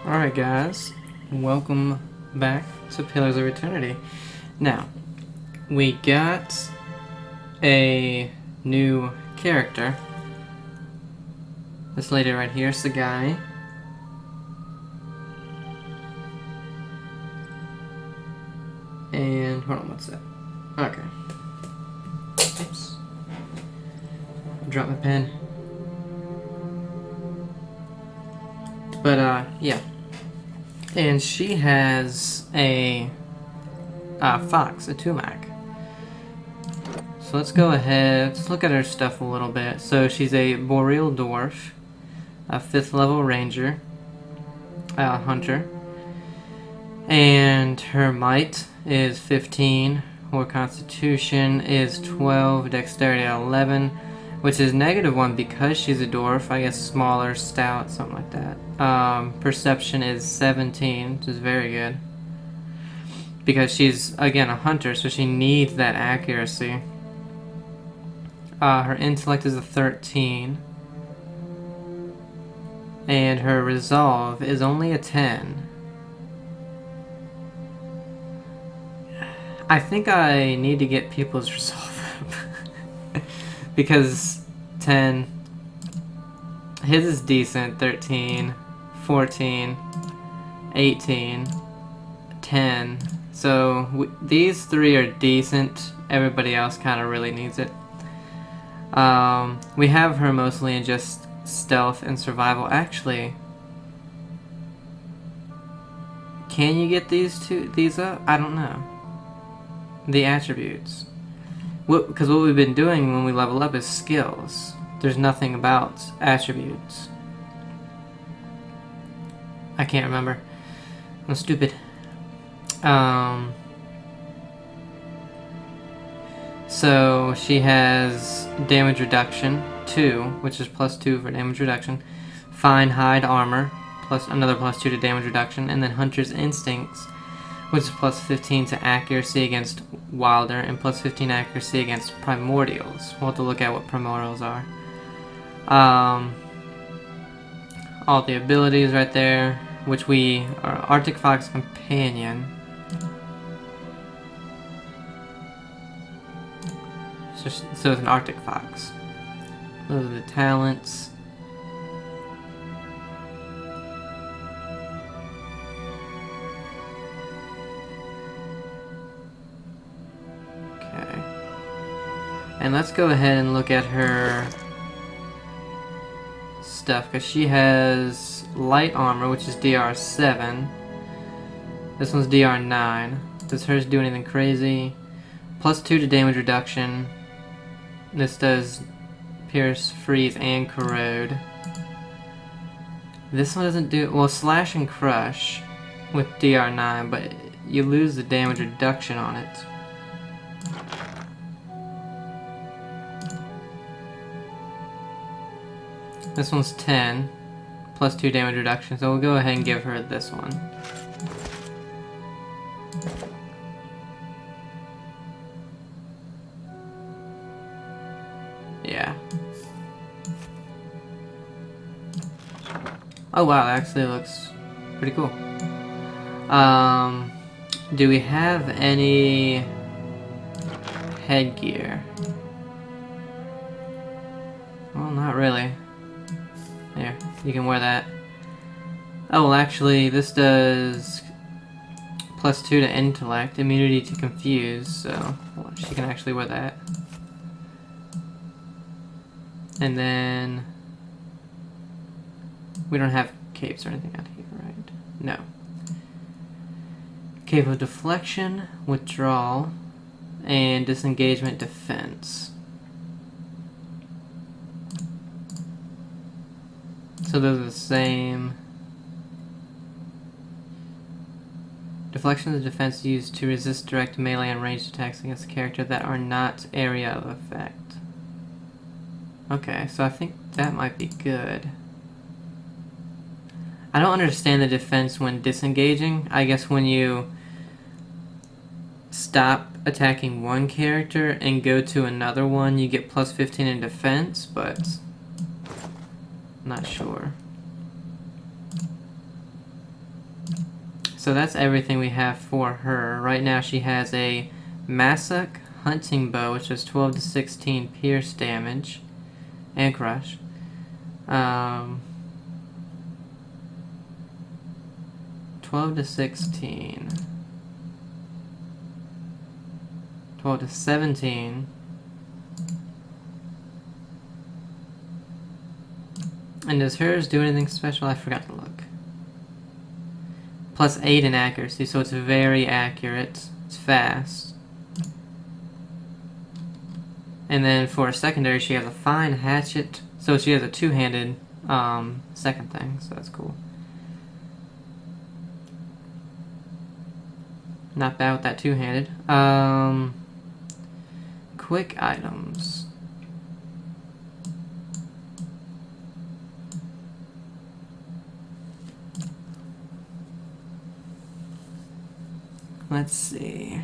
Alright guys, welcome back to Pillars of Eternity. Now, we got a new character. This lady right here, Sagai. And, hold on, what's that? Okay. Oops. Drop my pen. But, yeah. And she has a fox, a Tumac. So let's go ahead, let's look at her stuff a little bit. So she's a Boreal Dwarf, a 5th level Ranger, Hunter. And her might is 15, her constitution is 12, dexterity 11, which is -1 because she's a dwarf, I guess smaller, stout, something like that. Perception is 17, which is very good. Because she's, again, a hunter, so she needs that accuracy. Her intellect is a 13. And her resolve is only a 10. I think I need to get people's resolve up. Because 10, his is decent, 13, 14, 18, 10. So these three are decent, everybody else kind of really needs it. We have her mostly in just stealth and survival. Actually, can you get these up? I don't know. The attributes. Because what we've been doing when we level up is skills. There's nothing about attributes. I can't remember. I'm stupid. So she has damage reduction 2, which is +2 for damage reduction. Fine hide armor, plus another +2 to damage reduction, and then Hunter's Instincts, which is +15 to accuracy against Wilder and +15 accuracy against Primordials. We'll have to look at what Primordials are. All the abilities right there, which we are Arctic Fox Companion. So it's an Arctic Fox. Those are the talents. Okay. And let's go ahead and look at her stuff, because she has light armor, which is DR7. This one's DR9. Does hers do anything crazy? +2 to damage reduction. This does pierce, freeze, and corrode. This one doesn't do, well, slash and crush with DR9, but you lose the damage reduction on it. This one's 10, +2 damage reduction, so we'll go ahead and give her this one. Yeah. Oh wow, that actually looks pretty cool. Do we have any headgear? Well, not really. There, you can wear that. Oh, well, actually, this does +2 to intellect, immunity to confuse, so well, she can actually wear that. And then we don't have capes or anything out here, right? No. Cape of deflection, withdrawal, and disengagement defense. So those are the same. Deflection is defense used to resist direct melee and ranged attacks against a character that are not area of effect. Okay, so I think that might be good. I don't understand the defense when disengaging. I guess when you stop attacking one character and go to another one, you get +15 in defense, but I'm not sure. So that's everything we have for her. Right now she has a Massock hunting bow, which is 12 to 16 pierce damage and crush. 12 to 16. 12 to 17. And does hers do anything special? I forgot to look. Plus 8 in accuracy, so it's very accurate. It's fast. And then for a secondary, she has a fine hatchet. So she has a two-handed second thing, so that's cool. Not bad with that two-handed. Quick items. Let's see.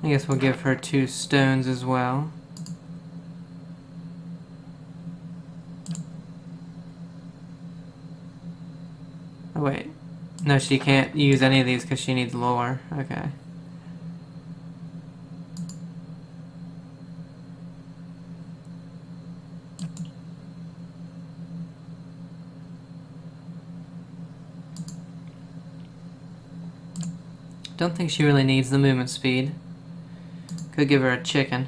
I guess we'll give her 2 stones as well. Oh wait. No, she can't use any of these because she needs lore. Okay. Don't think she really needs the movement speed. Could give her a chicken.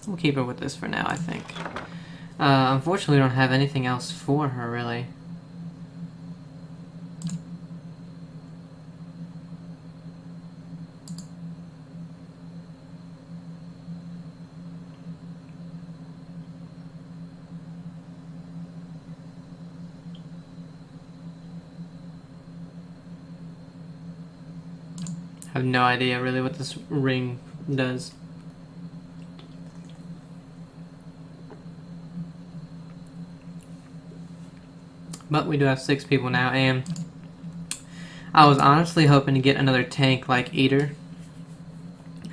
We'll keep her with this for now, I think. Unfortunately, we don't have anything else for her, really. I have no idea really what this ring does. But we do have 6 people now, and I was honestly hoping to get another tank like Eater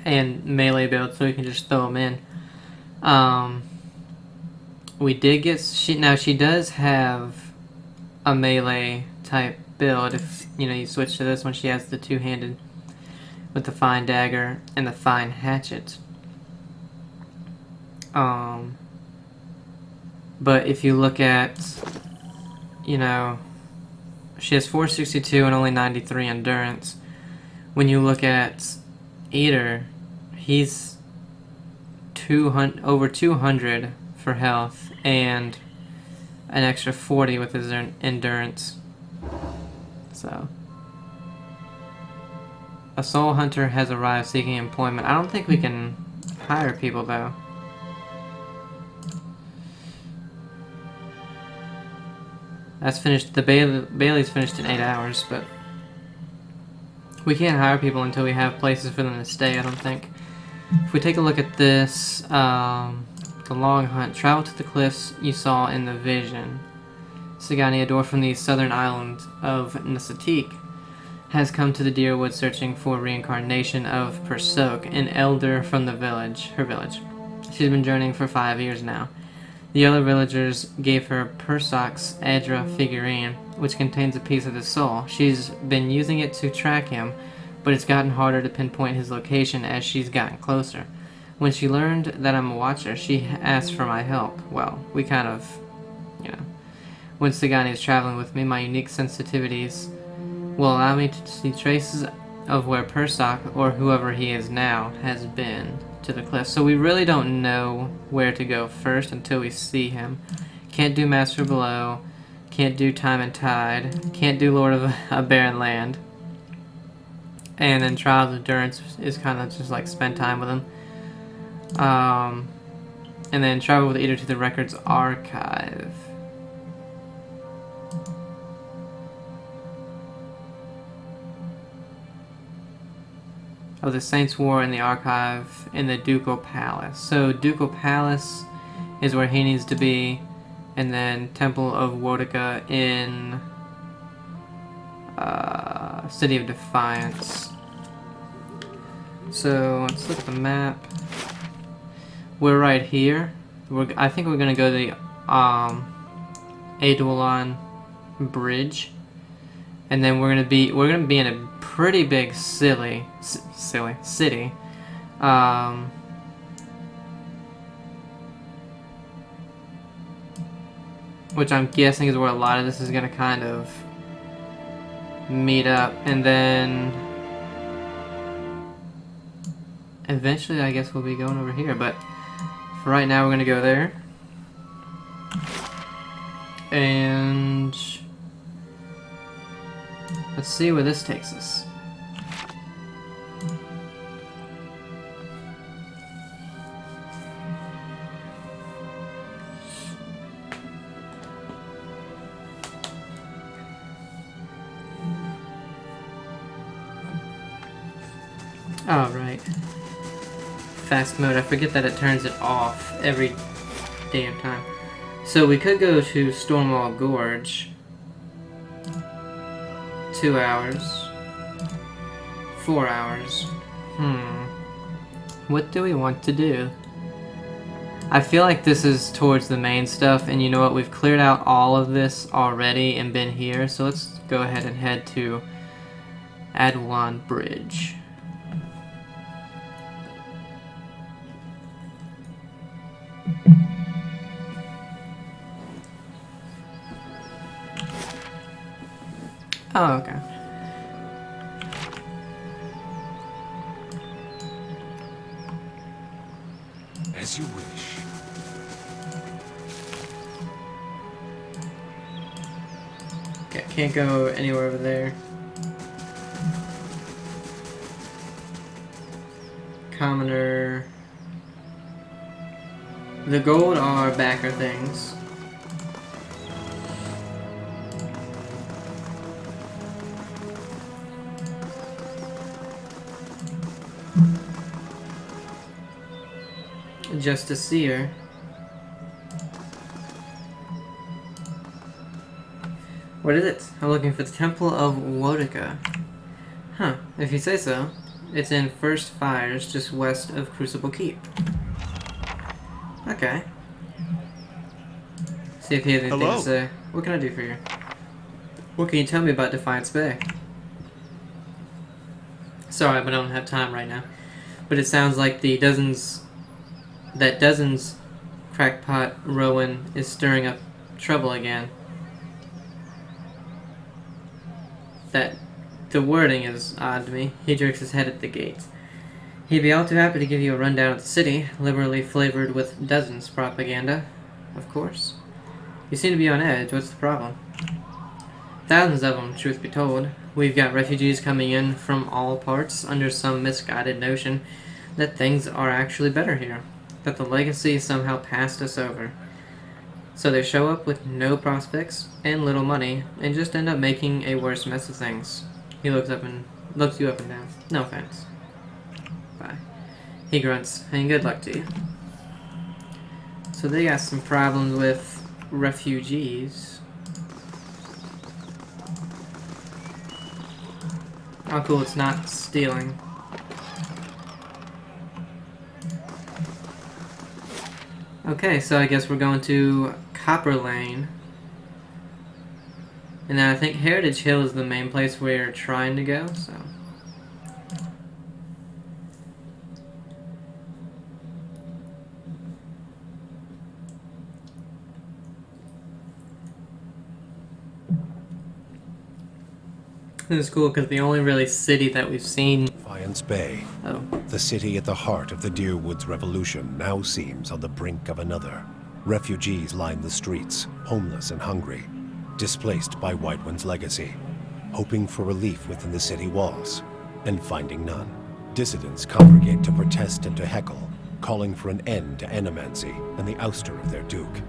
and melee build so we can just throw them in. We did get now she does have a melee type build. If you switch to this one, she has the two-handed with the fine dagger and the fine hatchet. But if you look at, she has 462 and only 93 endurance. When you look at Eater, he's over 200 for health and an extra 40 with his endurance. So, a soul hunter has arrived seeking employment. I don't think we can hire people though. That's finished. The Bailey's finished in 8 hours, but we can't hire people until we have places for them to stay, I don't think. If we take a look at this, the long hunt. Travel to the cliffs you saw in the vision. Sagani, a dwarf from the southern island of Nasatik, has come to the Deer Wood searching for reincarnation of Persok, an elder from the village, her village. She's been journeying for 5 years now. The other villagers gave her Persok's Adra figurine, which contains a piece of his soul. She's been using it to track him, but it's gotten harder to pinpoint his location as she's gotten closer. When she learned that I'm a watcher, she asked for my help. Well, we kind of, When Sagani is traveling with me, my unique sensitivities will allow me to see traces of where Persok, or whoever he is now, has been to the cliff. So we really don't know where to go first until we see him. Can't do Master Below, can't do Time and Tide, can't do Lord of a Barren Land. And then Trials of Endurance is kind of just like spend time with him. And then travel with Eater to the Records Archive. Of the Saints' War in the Archive in the Ducal Palace. So Ducal Palace is where he needs to be, and then Temple of Wodica in City of Defiance. So let's look at the map. We're right here. I think we're gonna go to the Eidolon Bridge, and then we're gonna be in a pretty big city. Which I'm guessing is where a lot of this is gonna kind of meet up, and then eventually I guess we'll be going over here, but for right now we're gonna go there. And let's see where this takes us. Oh, right. Fast mode. I forget that it turns it off every damn time. So we could go to Stormwall Gorge. 2 hours. 4 hours. What do we want to do? I feel like this is towards the main stuff, and you know what? We've cleared out all of this already and been here, so let's go ahead and head to Eidolon Bridge. Oh, okay. As you wish. Okay, can't go anywhere over there. Commoner. The gold are backer things. Justiciar. What is it? I'm looking for the Temple of Wodica. Huh, if you say so. It's in First Fires, just west of Crucible Keep. Okay. See if he has anything to say. What can I do for you? What can you tell me about Defiance Bay? Sorry, but I don't have time right now. But it sounds like the Dozens crackpot Rowan is stirring up trouble again. The wording is odd to me. He jerks his head at the gates. He'd be all too happy to give you a rundown of the city, liberally flavored with Dozens propaganda, of course. You seem to be on edge. What's the problem? Thousands of them, truth be told. We've got refugees coming in from all parts under some misguided notion that things are actually better here. That the legacy somehow passed us over. So they show up with no prospects and little money and just end up making a worse mess of things. He looks you up and down. No offense. Bye. He grunts, and good luck to you. So they got some problems with refugees. Oh cool, it's not stealing. Okay, so I guess we're going to Copperlane. And then I think Heritage Hill is the main place we're trying to go, so. This is cool because the only really city that we've seen. Defiance Bay. Oh. The city at the heart of the Deerwoods Revolution now seems on the brink of another. Refugees line the streets, homeless and hungry, displaced by Whiteone's legacy, hoping for relief within the city walls, and finding none. Dissidents congregate to protest and to heckle, calling for an end to animancy and the ouster of their duke.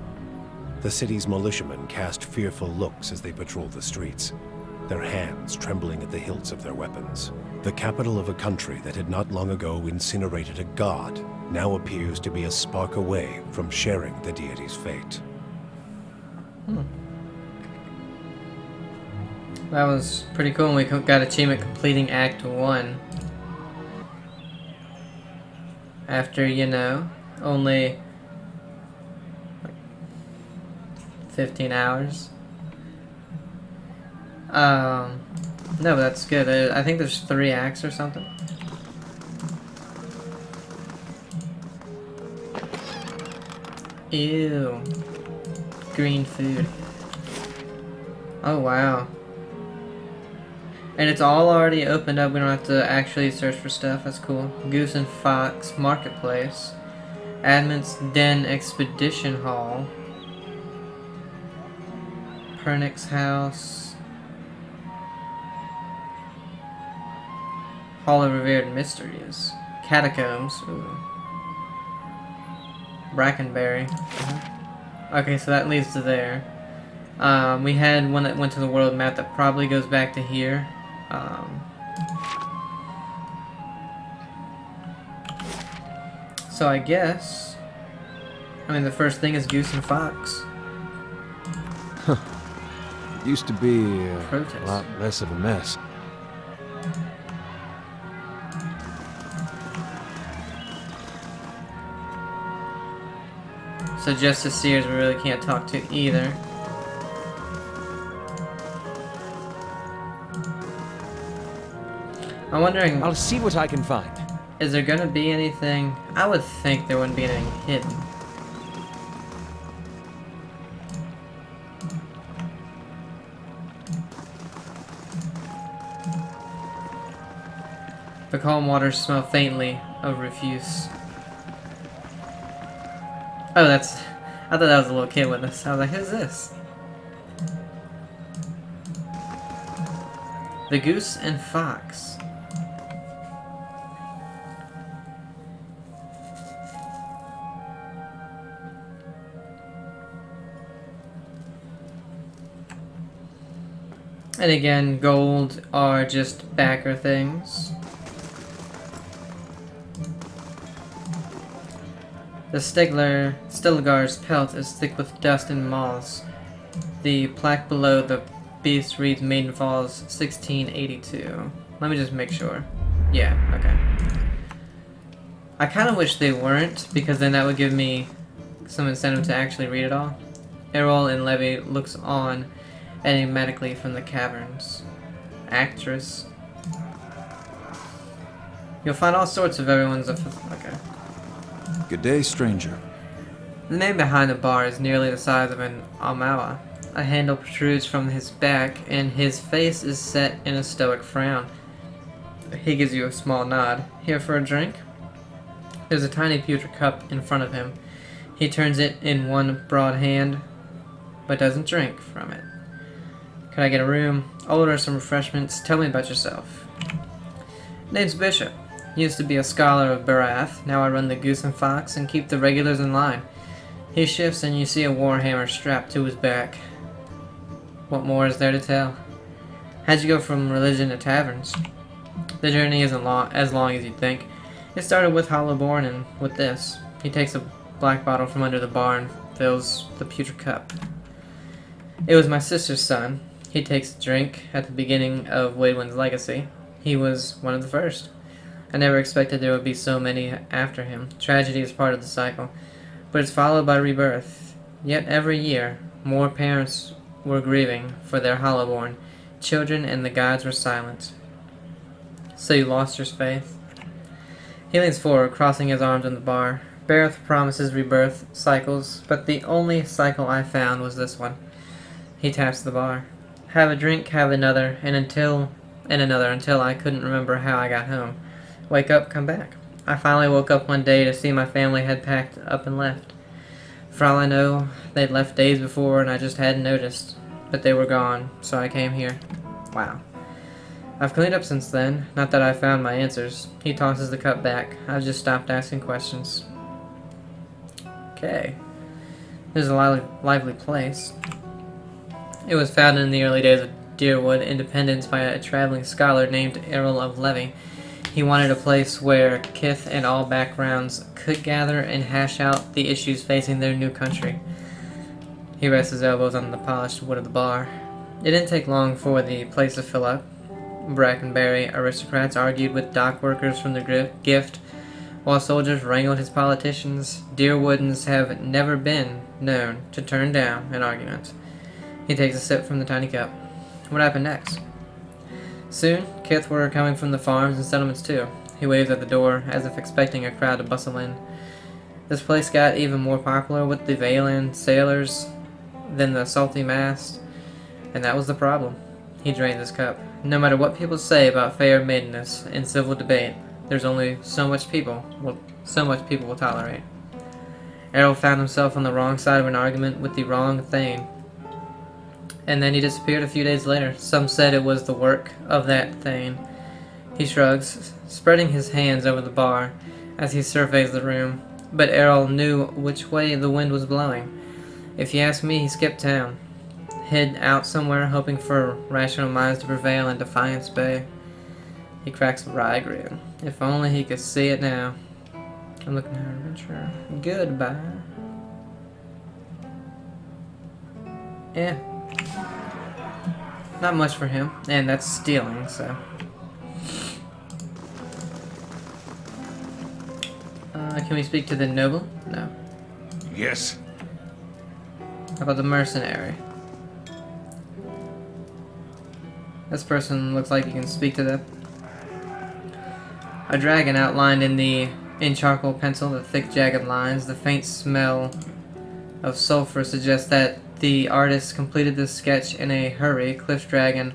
The city's militiamen cast fearful looks as they patrol the streets, their hands trembling at the hilts of their weapons. The capital of a country that had not long ago incinerated a god now appears to be a spark away from sharing the deity's fate. That was pretty cool. We got achievement completing Act 1. After, you know, only like 15 hours. No, but that's good. I think there's 3 acts or something. Ew. Green food. Oh, wow. And it's all already opened up. We don't have to actually search for stuff. That's cool. Goose and Fox Marketplace. Adamant's Den Expedition Hall. Pernix House. Hall of Revered Mysteries. Catacombs. Ooh. Brackenberry. Okay, so that leads to there. We had one that went to the world map that probably goes back to here. So I guess... I mean, the first thing is Goose and Fox. It used to be a lot less of a mess. So Justice Seers we really can't talk to either. I'm wondering... I'll see what I can find. Is there gonna be anything? I would think there wouldn't be anything hidden. The calm waters smell faintly of refuse. Oh, that's... I thought that was a little kid with us. I was like, who's this? The Goose and Fox. And again, gold are just backer things. The Stilgar's pelt is thick with dust and moths. The plaque below the beast reads Maiden Falls 1682. Let me just make sure. Yeah, okay. I kind of wish they weren't, because then that would give me some incentive to actually read it all. Errol and Levy looks on enigmatically from the caverns. Actress. You'll find all sorts of everyone's... Okay. Good day, stranger. The man behind the bar is nearly the size of an Amawa. A handle protrudes from his back, and his face is set in a stoic frown. He gives you a small nod. Here for a drink? There's a tiny pewter cup in front of him. He turns it in one broad hand, but doesn't drink from it. Could I get a room? I'll order some refreshments. Tell me about yourself. Name's Bishop. Used to be a scholar of Barath. Now I run the Goose and Fox and keep the regulars in line. He shifts and you see a warhammer strapped to his back. What more is there to tell? How'd you go from religion to taverns? The journey isn't as long as you'd think. It started with Hollowborn and with this. He takes a black bottle from under the bar and fills the pewter cup. It was my sister's son. He takes a drink at the beginning of Waidwin's legacy. He was one of the first. I never expected there would be so many after him. Tragedy is part of the cycle, but it's followed by rebirth. Yet every year, more parents were grieving for their Hollowborn. Children and the gods were silent. So you lost your faith? He leans forward, crossing his arms on the bar. Bareth promises rebirth cycles, but the only cycle I found was this one. He taps the bar. Have a drink, have another, and another until I couldn't remember how I got home. Wake up, come back. I finally woke up one day to see my family had packed up and left. For all I know, they'd left days before and I just hadn't noticed. But they were gone, so I came here. Wow. I've cleaned up since then. Not that I found my answers. He tosses the cup back. I've just stopped asking questions. Okay. This is a lively place. It was founded in the early days of Deerwood Independence by a traveling scholar named Errol of Levy. He wanted a place where kith and all backgrounds could gather and hash out the issues facing their new country. He rests his elbows on the polished wood of the bar. It didn't take long for the place to fill up. Brackenbury aristocrats argued with dock workers from the gift, while soldiers wrangled his politicians. Deerwoodens have never been known to turn down an argument. He takes a sip from the tiny cup. What happened next? Soon, kith were coming from the farms and settlements too. He waves at the door, as if expecting a crowd to bustle in. This place got even more popular with the Valen sailors than the salty mast, and that was the problem. He drained his cup. No matter what people say about fair maidenness in civil debate, there's only so much people will tolerate. Errol found himself on the wrong side of an argument with the wrong thing, and then he disappeared a few days later. Some said it was the work of that thing. He shrugs, spreading his hands over the bar as he surveys the room, but Errol knew which way the wind was blowing. If you ask me, he skipped town, hid out somewhere hoping for rational minds to prevail in Defiance Bay. He cracks a wry grin. If only he could see it now. I'm looking at her adventure. Goodbye. Yeah. Not much for him, and that's stealing, so. Can we speak to the noble? No. Yes. How about the mercenary? This person looks like you can speak to them. A dragon outlined in charcoal pencil, the thick jagged lines. The faint smell of sulfur suggests that the artist completed this sketch in a hurry. Cliff Dragon,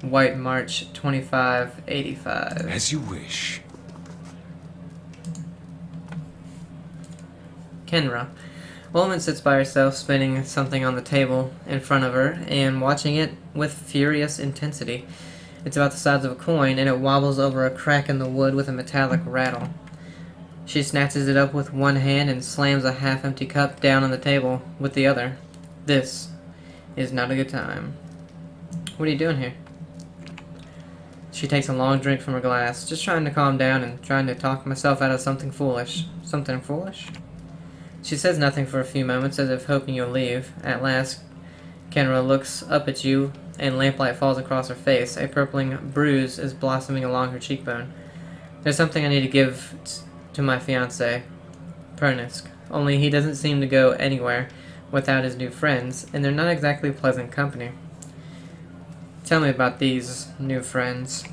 White March 2585. As you wish. Kenra. A woman sits by herself, spinning something on the table in front of her and watching it with furious intensity. It's about the size of a coin, and it wobbles over a crack in the wood with a metallic rattle. She snatches it up with one hand and slams a half-empty cup down on the table with the other. This is not a good time. What are you doing here? She takes a long drink from her glass, just trying to calm down and trying to talk myself out of something foolish. Something foolish? She says nothing for a few moments, as if hoping you'll leave. At last, Kenra looks up at you, and lamplight falls across her face. A purpling bruise is blossoming along her cheekbone. There's something I need to give to my fiancé, Pernisk. Only he doesn't seem to go anywhere without his new friends, and they're not exactly pleasant company. Tell me about these new friends.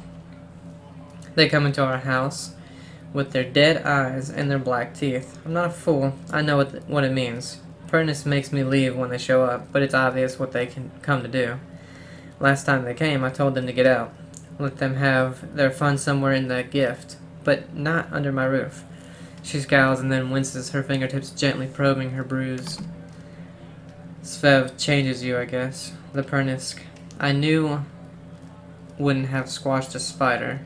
They come into our house with their dead eyes and their black teeth. I'm not a fool. I know what it means. Pernisk makes me leave when they show up, but it's obvious what they can come to do. Last time they came, I told them to get out. Let them have their fun somewhere in the gift, but not under my roof. She scowls and then winces, her fingertips gently probing her bruise. Svev changes you, I guess. The Pernisk I knew wouldn't have squashed a spider.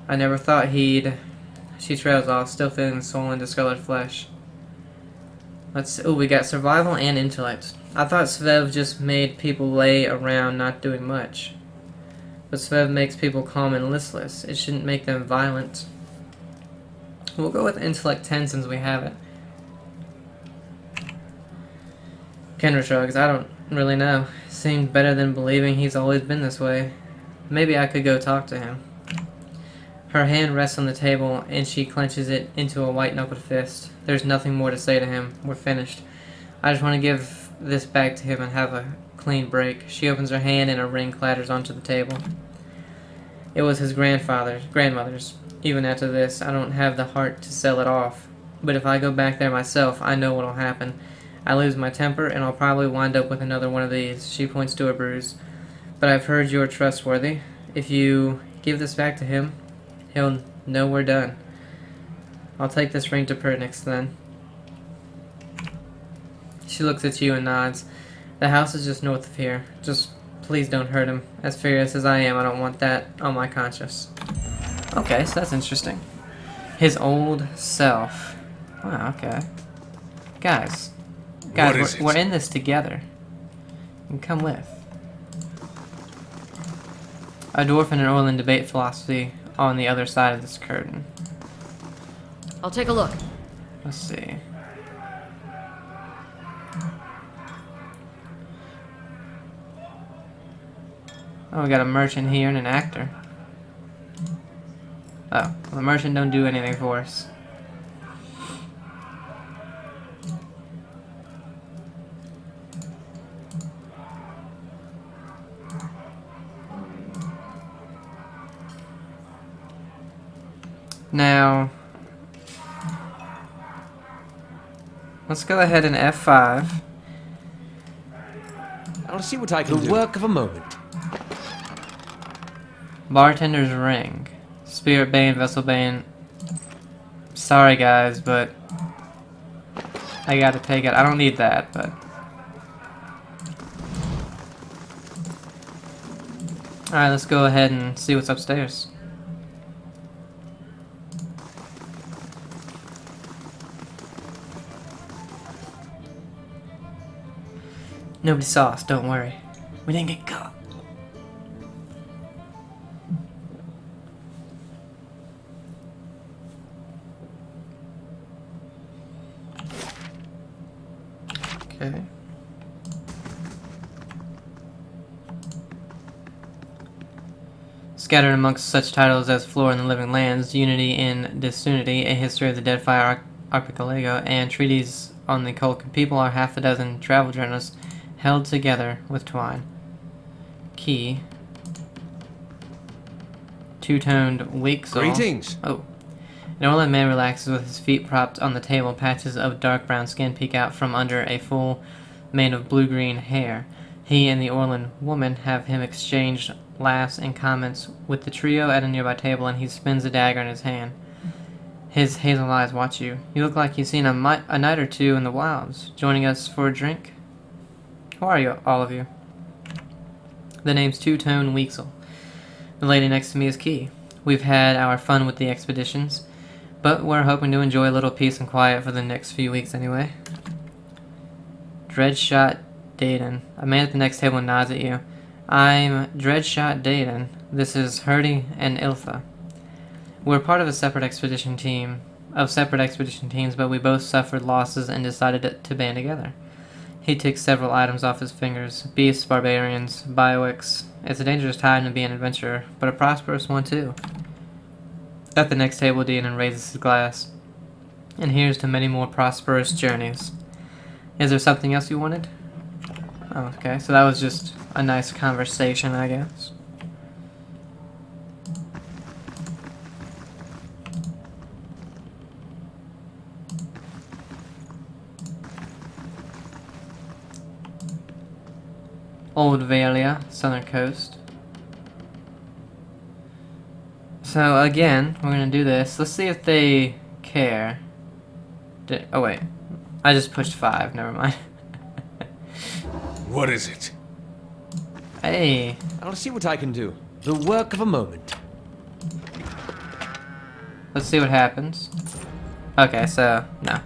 I never thought he'd... She trails off, still feeling the swollen, discolored flesh. We got survival and intellect. I thought Svev just made people lay around not doing much. But Svev makes people calm and listless. It shouldn't make them violent. We'll go with intellect 10 since we have it. Kendra shrugs. I don't really know. Seemed better than believing he's always been this way. Maybe I could go talk to him. Her hand rests on the table, and she clenches it into a white-knuckled fist. There's nothing more to say to him. We're finished. I just want to give this back to him and have a clean break. She opens her hand, and a ring clatters onto the table. It was his grandmother's. Even after this, I don't have the heart to sell it off. But if I go back there myself, I know what'll happen. I lose my temper, and I'll probably wind up with another one of these. She points to a bruise. But I've heard you're trustworthy. If you give this back to him, he'll know we're done. I'll take this ring to Pernix then. She looks at you and nods. The house is just north of here. Just please don't hurt him. As furious as I am, I don't want that on my conscience. Okay, so that's interesting. His old self. Wow, okay. Guys, we're in this together. You can come with. A dwarf and an Orlan debate philosophy on the other side of this curtain. I'll take a look. Let's see. Oh, we got a merchant here and an actor. Oh, well, the merchant don't do anything for us. Now, let's go ahead and F5. I'll see what I can do. The work of a moment. Bartender's ring. Spirit Bane, Vessel Bane. Sorry guys, but I gotta take it. I don't need that, but... Alright, let's go ahead and see what's upstairs. Nobody saw us, don't worry. We didn't get caught. Okay. Scattered amongst such titles as Flora in the Living Lands, Unity in Disunity, A History of the Deadfire Archipelago, and Treaties on the Culcan People are half a dozen travel journals held together with twine. Key. Two-toned Weaksel. Greetings. Oh. An Orland man relaxes with his feet propped on the table. Patches of dark brown skin peek out from under a full mane of blue-green hair. He and the Orland woman have him exchange laughs and comments with the trio at a nearby table, and he spins a dagger in his hand. His hazel eyes watch you. You look like you've seen a night or two in the wilds. Joining us for a drink? Who are you, all of you? The name's Two-Tone Weaksel. The lady next to me is Key. We've had our fun with the expeditions, but we're hoping to enjoy a little peace and quiet for the next few weeks anyway. Dreadshot Dayton. A man at the next table nods at you. I'm Dreadshot Dayton. This is Hurdy and Iltha. We're part of a separate expedition teams, but we both suffered losses and decided to band together. He takes several items off his fingers. Beasts, barbarians, bioics. It's a dangerous time to be an adventurer, but a prosperous one too. At the next table, Deanon raises his glass. And here's to many more prosperous journeys. Is there something else you wanted? Oh, okay, so that was just a nice conversation, I guess. Old Valia, southern coast. So again, we're gonna do this. Let's see if they care. Oh wait, I just pushed 5. Never mind. What is it? Hey. I'll see what I can do. The work of a moment. Let's see what happens. Okay, so no.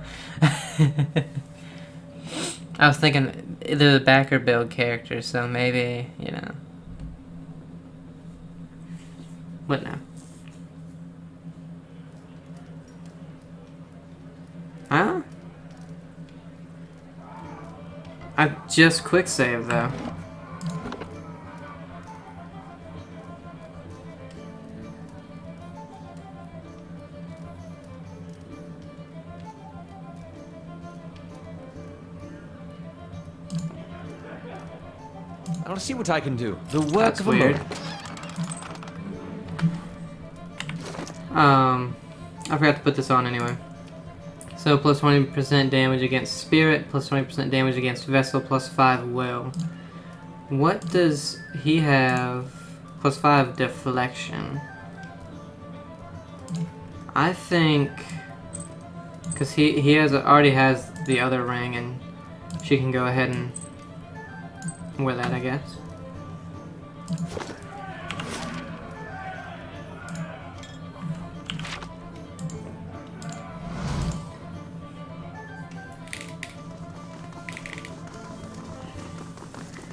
I was thinking the backer build character, so maybe, you know. But no. Huh? I just quick saved though. I'll see what I can do. The work That's of a weird. moment. I forgot to put this on anyway. So plus 20% damage against spirit, plus 20% damage against vessel, plus 5 will. What does he have? Plus 5 deflection. I think, because he already has the other ring, and she can go ahead and wear that, I guess.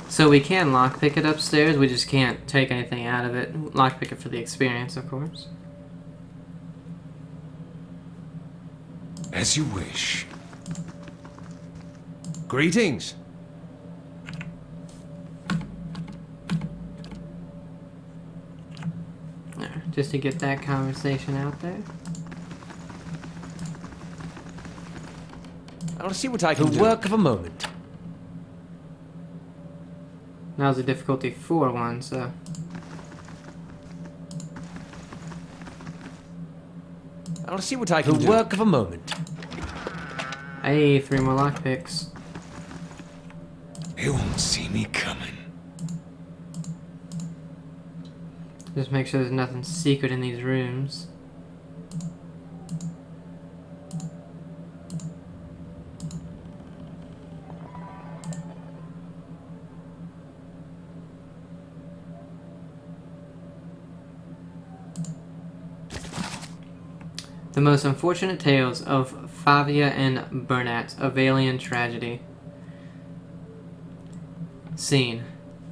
So we can lockpick it upstairs, we just can't take anything out of it. Lockpick it for the experience, of course. As you wish. Greetings. just to get that conversation out there. I'll see what I can do. The work of a moment. That was a difficulty 4 one, so... I'll see what I can do. The work of a moment. Hey, 3 more lockpicks. They won't see me coming. Just make sure there's nothing secret in these rooms. The most unfortunate tales of Favia and Bernat, a Valian tragedy. Scene.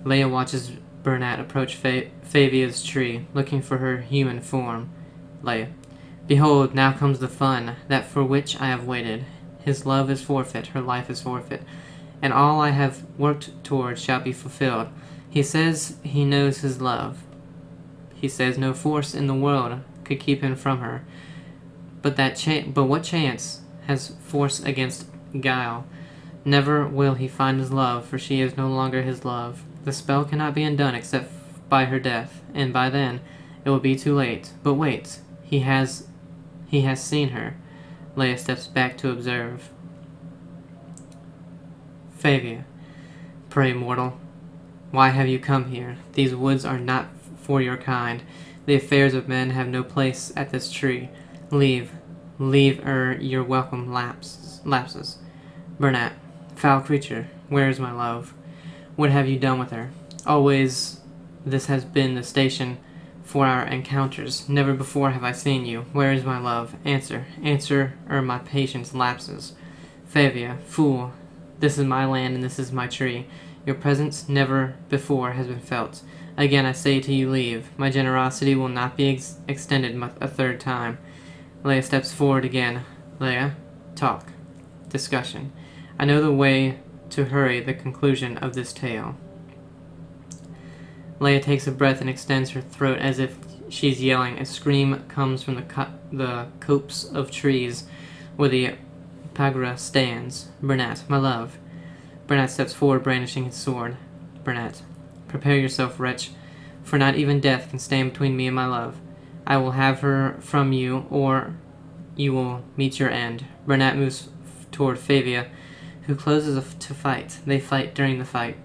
Leia watches Bernat approach Favia's tree, looking for her human form. Leia. Behold, now comes the fun, that for which I have waited. His love is forfeit, her life is forfeit, and all I have worked toward shall be fulfilled. He says he knows his love. He says no force in the world could keep him from her. But what chance has force against guile? Never will he find his love, for she is no longer his love. The spell cannot be undone except by her death, and by then it will be too late. But wait, he has seen her. Leia steps back to observe. Favia. Pray, mortal, why have you come here? These woods are not for your kind. The affairs of men have no place at this tree. Leave your welcome lapses. Bernat, foul creature, where is my love? What have you done with her? Always this has been the station for our encounters. Never before have I seen you. Where is my love? Answer, or my patience lapses. Favia, fool, this is my land and this is my tree. Your presence never before has been felt. Again I say to you, leave. My generosity will not be extended a third time. Leia steps forward again. Leia, talk. Discussion. I know the way to hurry the conclusion of this tale. Leia takes a breath and extends her throat as if she's yelling. A scream comes from the copse of trees where the Pagura stands. Bernat, my love. Bernat steps forward, brandishing his sword. Bernat, prepare yourself, wretch, for not even death can stand between me and my love. I will have her from you, or you will meet your end. Bernat moves toward Favia, who closes to fight. They fight during the fight.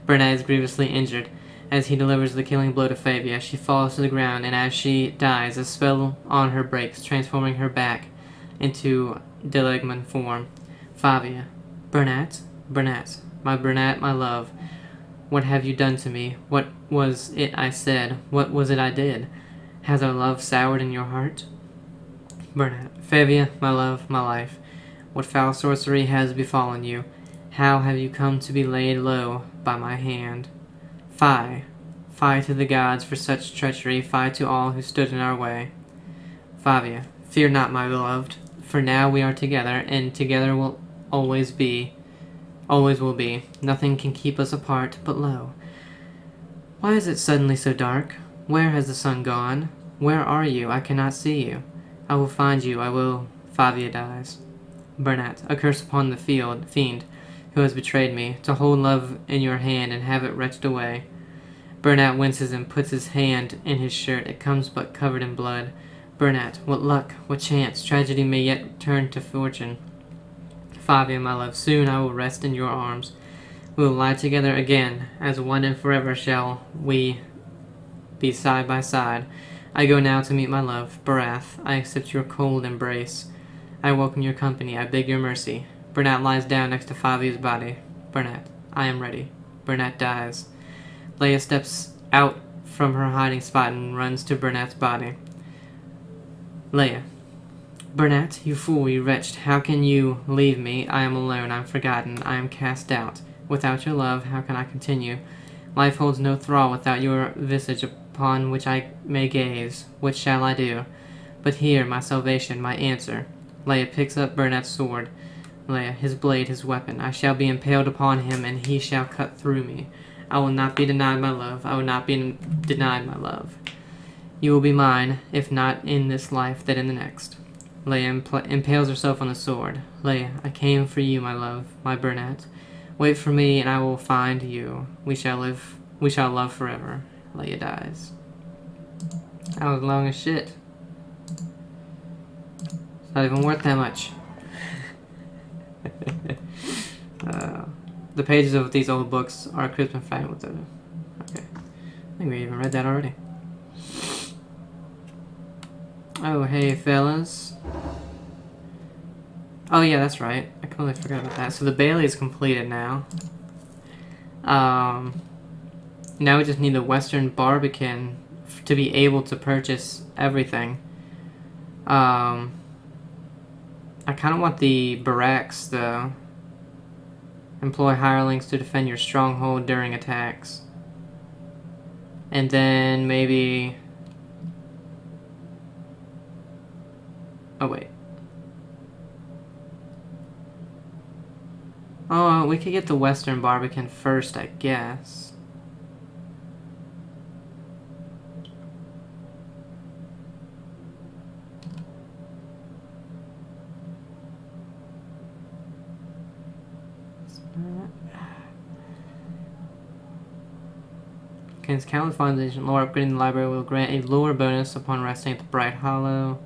Bernat is grievously injured. As he delivers the killing blow to Favia, she falls to the ground, and as she dies, a spell on her breaks, transforming her back into Delegman form. Favia. Bernat? Bernat. Bernat, my love. What have you done to me? What was it I said? What was it I did? Has our love soured in your heart? Bernat. Favia, my love, my life. What foul sorcery has befallen you? How have you come to be laid low by my hand? Fie. Fie to the gods for such treachery. Fie to all who stood in our way. Favia. Fear not, my beloved, for now we are together, and together will always be. Always will be. Nothing can keep us apart, but lo. Why is it suddenly so dark? Where has the sun gone? Where are you? I cannot see you. I will find you. I will. Favia dies. Bernat, a curse upon the fiend who has betrayed me, to hold love in your hand and have it wrenched away. Bernat winces and puts his hand in his shirt. It comes but covered in blood. Bernat, what luck, what chance, tragedy may yet turn to fortune. Favia, my love, soon I will rest in your arms. We will lie together again, as one and forever shall we be side by side. I go now to meet my love. Barath, I accept your cold embrace. I welcome your company. I beg your mercy. Bernat lies down next to Favia's body. Bernat, I am ready. Bernat dies. Leia steps out from her hiding spot and runs to Bernat's body. Leia. Bernat, you fool, you wretch, how can you leave me? I am alone, I am forgotten, I am cast out. Without your love, how can I continue? Life holds no thrall without your visage upon which I may gaze. What shall I do? But here, my salvation, my answer. Leia picks up Bernat's sword. Leia, his blade, his weapon. I shall be impaled upon him, and he shall cut through me. I will not be denied my love. I will not be denied my love. You will be mine, if not in this life, then in the next. Leia impales herself on the sword. Leia, I came for you, my love, my Burnett. Wait for me, and I will find you. We shall love forever. Leia dies. That was long as shit. It's not even worth that much. The pages of these old books are crisp and fine with them. Okay. I think we even read that already. Oh, hey, fellas. Oh, yeah, that's right. I completely forgot about that. So the Bailey is completed now. Now we just need the Western Barbican to be able to purchase everything. I kind of want the barracks, though. Employ hirelings to defend your stronghold during attacks. And then maybe... Oh, wait. Oh, we could get the Western Barbican first, I guess. Contains countless foundation lore. Upgrading the library will grant a lore bonus upon resting at the Bright Hollow.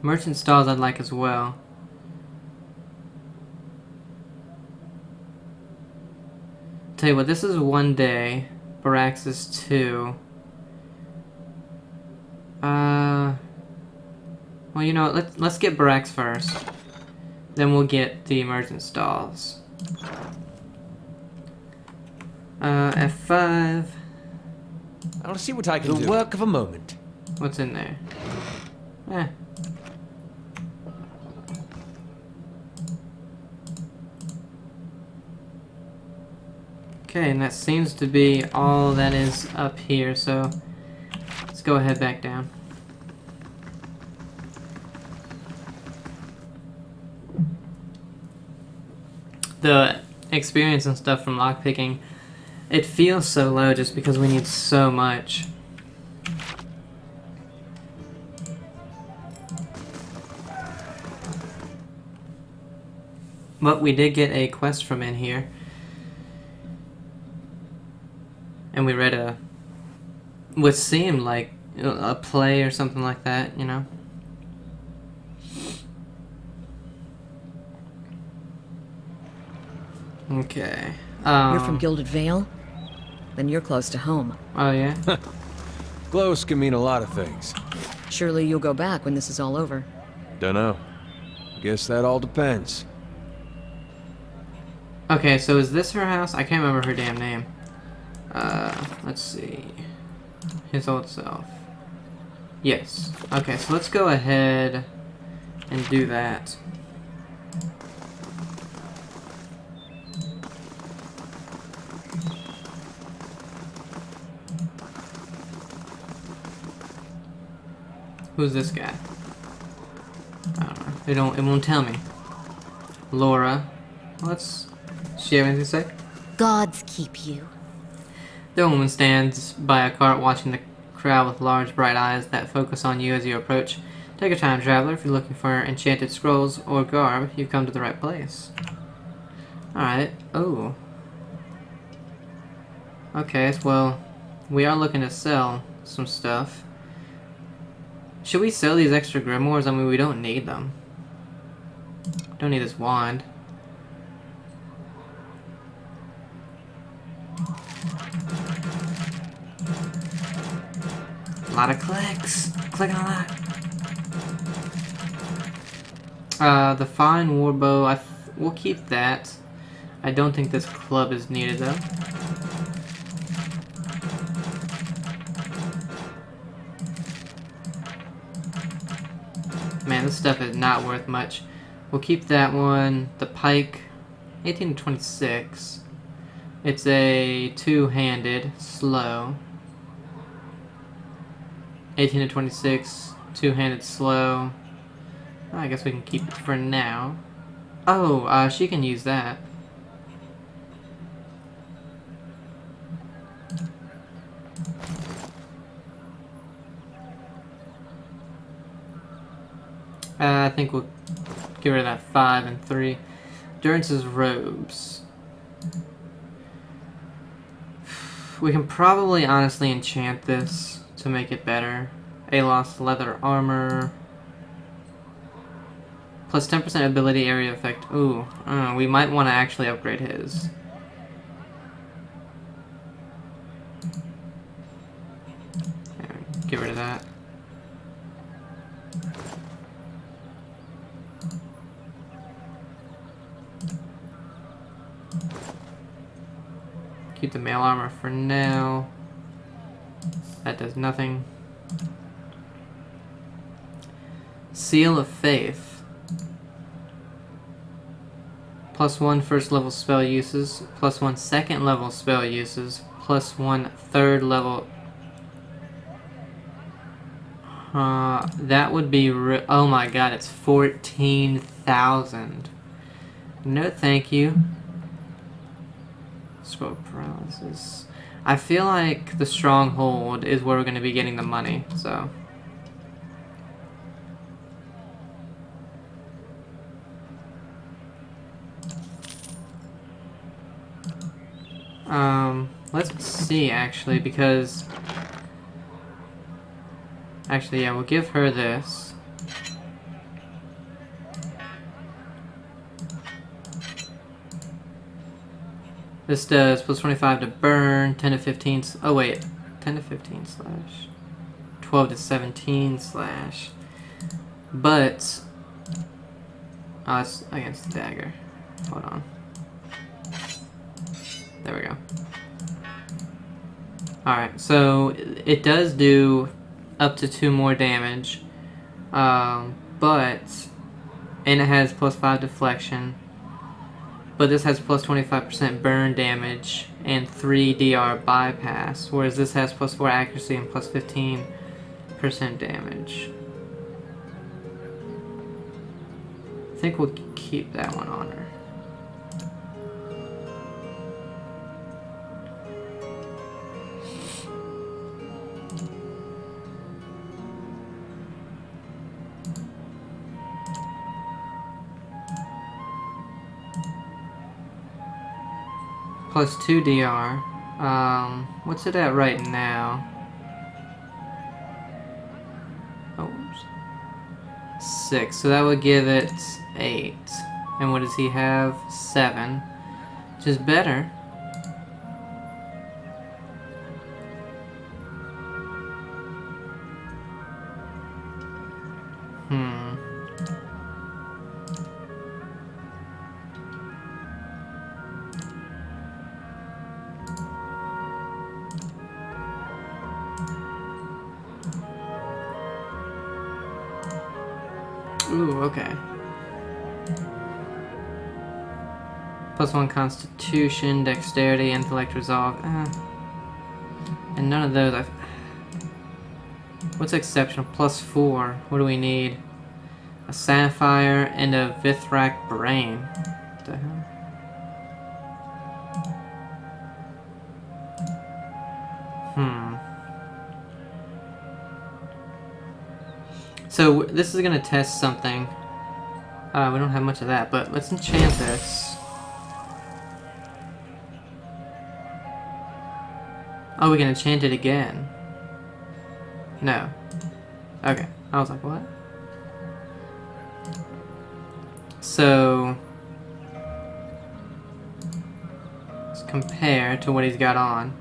Merchant stalls I'd like as well. Tell you what, this is 1 day. Barracks is 2. Well, you know what, let's get barracks first. Then we'll get the merchant stalls. F5. I'll see what I can do. The work of a moment. What's in there? Eh. Okay, and that seems to be all that is up here, so let's go ahead back down. The experience and stuff from lockpicking, it feels so low just because we need so much. But we did get a quest from in here. And we read what seemed like a play or something like that, you know? Okay. You're from Gilded Vale? Then you're close to home. Oh, yeah? Close can mean a lot of things. Surely you'll go back when this is all over. Dunno. Guess that all depends. Okay, so is this her house? I can't remember her damn name. Let's see. His old self. Yes. Okay, so let's go ahead and do that. Who's this guy? I don't know. It won't tell me. Laura. Let's... She have anything to say? Gods keep you. The woman stands by a cart watching the crowd with large bright eyes that focus on you as you approach. Take your time, traveler. If you're looking for enchanted scrolls or garb, you've come to the right place. Alright. Oh. Okay, well, we are looking to sell some stuff. Should we sell these extra grimoires? I mean, we don't need them. Don't need this wand. A lot of clicks. Click on that. The fine warbow. We'll keep that. I don't think this club is needed though. Man, this stuff is not worth much. We'll keep that one. The pike, 18 to 26. It's a two-handed, slow. 18 to 26, two-handed, slow. I guess we can keep it for now. Oh, she can use that. I think we'll get rid of that 5 and 3. Endurance's robes. We can probably honestly enchant this to make it better. Alos leather armor. Plus 10% ability area effect. Ooh, we might want to actually upgrade his. There, get rid of that. Keep the mail armor for now. That does nothing. Seal of Faith. +1 first level spell uses, +1 second level spell uses, +1 third level. That would be oh my god, it's 14,000. No thank you. Scroll paralysis. I feel like the stronghold is where we're going to be getting the money, so. Let's see actually, because actually, yeah, we'll give her this. This does +25 to burn, 10 to 15. Oh wait, 10 to 15 slash, 12 to 17 slash. But it's against the dagger. Hold on. There we go. Alright, so it does do up to 2 more damage. And it has +5 deflection. But this has +25% burn damage and 3 DR bypass, whereas this has +4 accuracy and +15% damage. I think we'll keep that one on her. +2 DR. What's it at right now? Oh, 6. So that would give it 8. And what does he have? 7. Which is better. Ooh, okay. +1 Constitution, Dexterity, Intellect, Resolve. And none of those. What's exceptional? +4. What do we need? A Sapphire and a Vithrak Brain. What the hell? So this is gonna test something. We don't have much of that, but let's enchant this. Oh, we can enchant it again. No. Okay. I was like, what? So let's compare to what he's got on.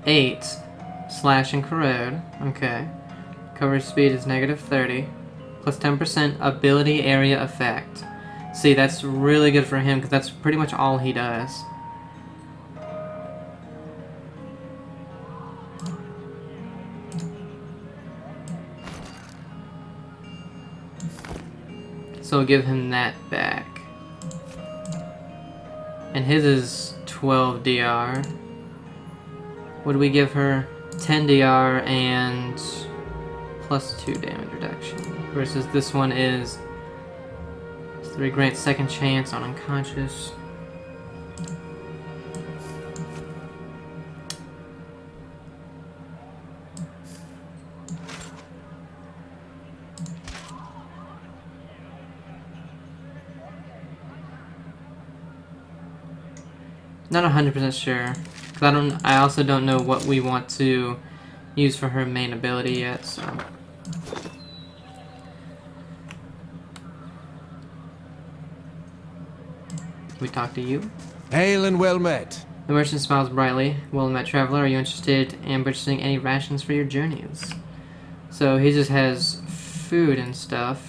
8 slash and corrode. Okay. Coverage speed is -30. Plus 10% ability area effect. See, that's really good for him because that's pretty much all he does. So we'll give him that back. And his is 12 DR. What do we give her? 10 DR and +2 damage reduction. Versus this one is 3 grant second chance on unconscious. Not 100% sure, because I also don't know what we want to use for her main ability yet, so. Can we talk to you? Hail and well met. The merchant smiles brightly. Well met, traveler. Are you interested in purchasing any rations for your journeys? So he just has food and stuff.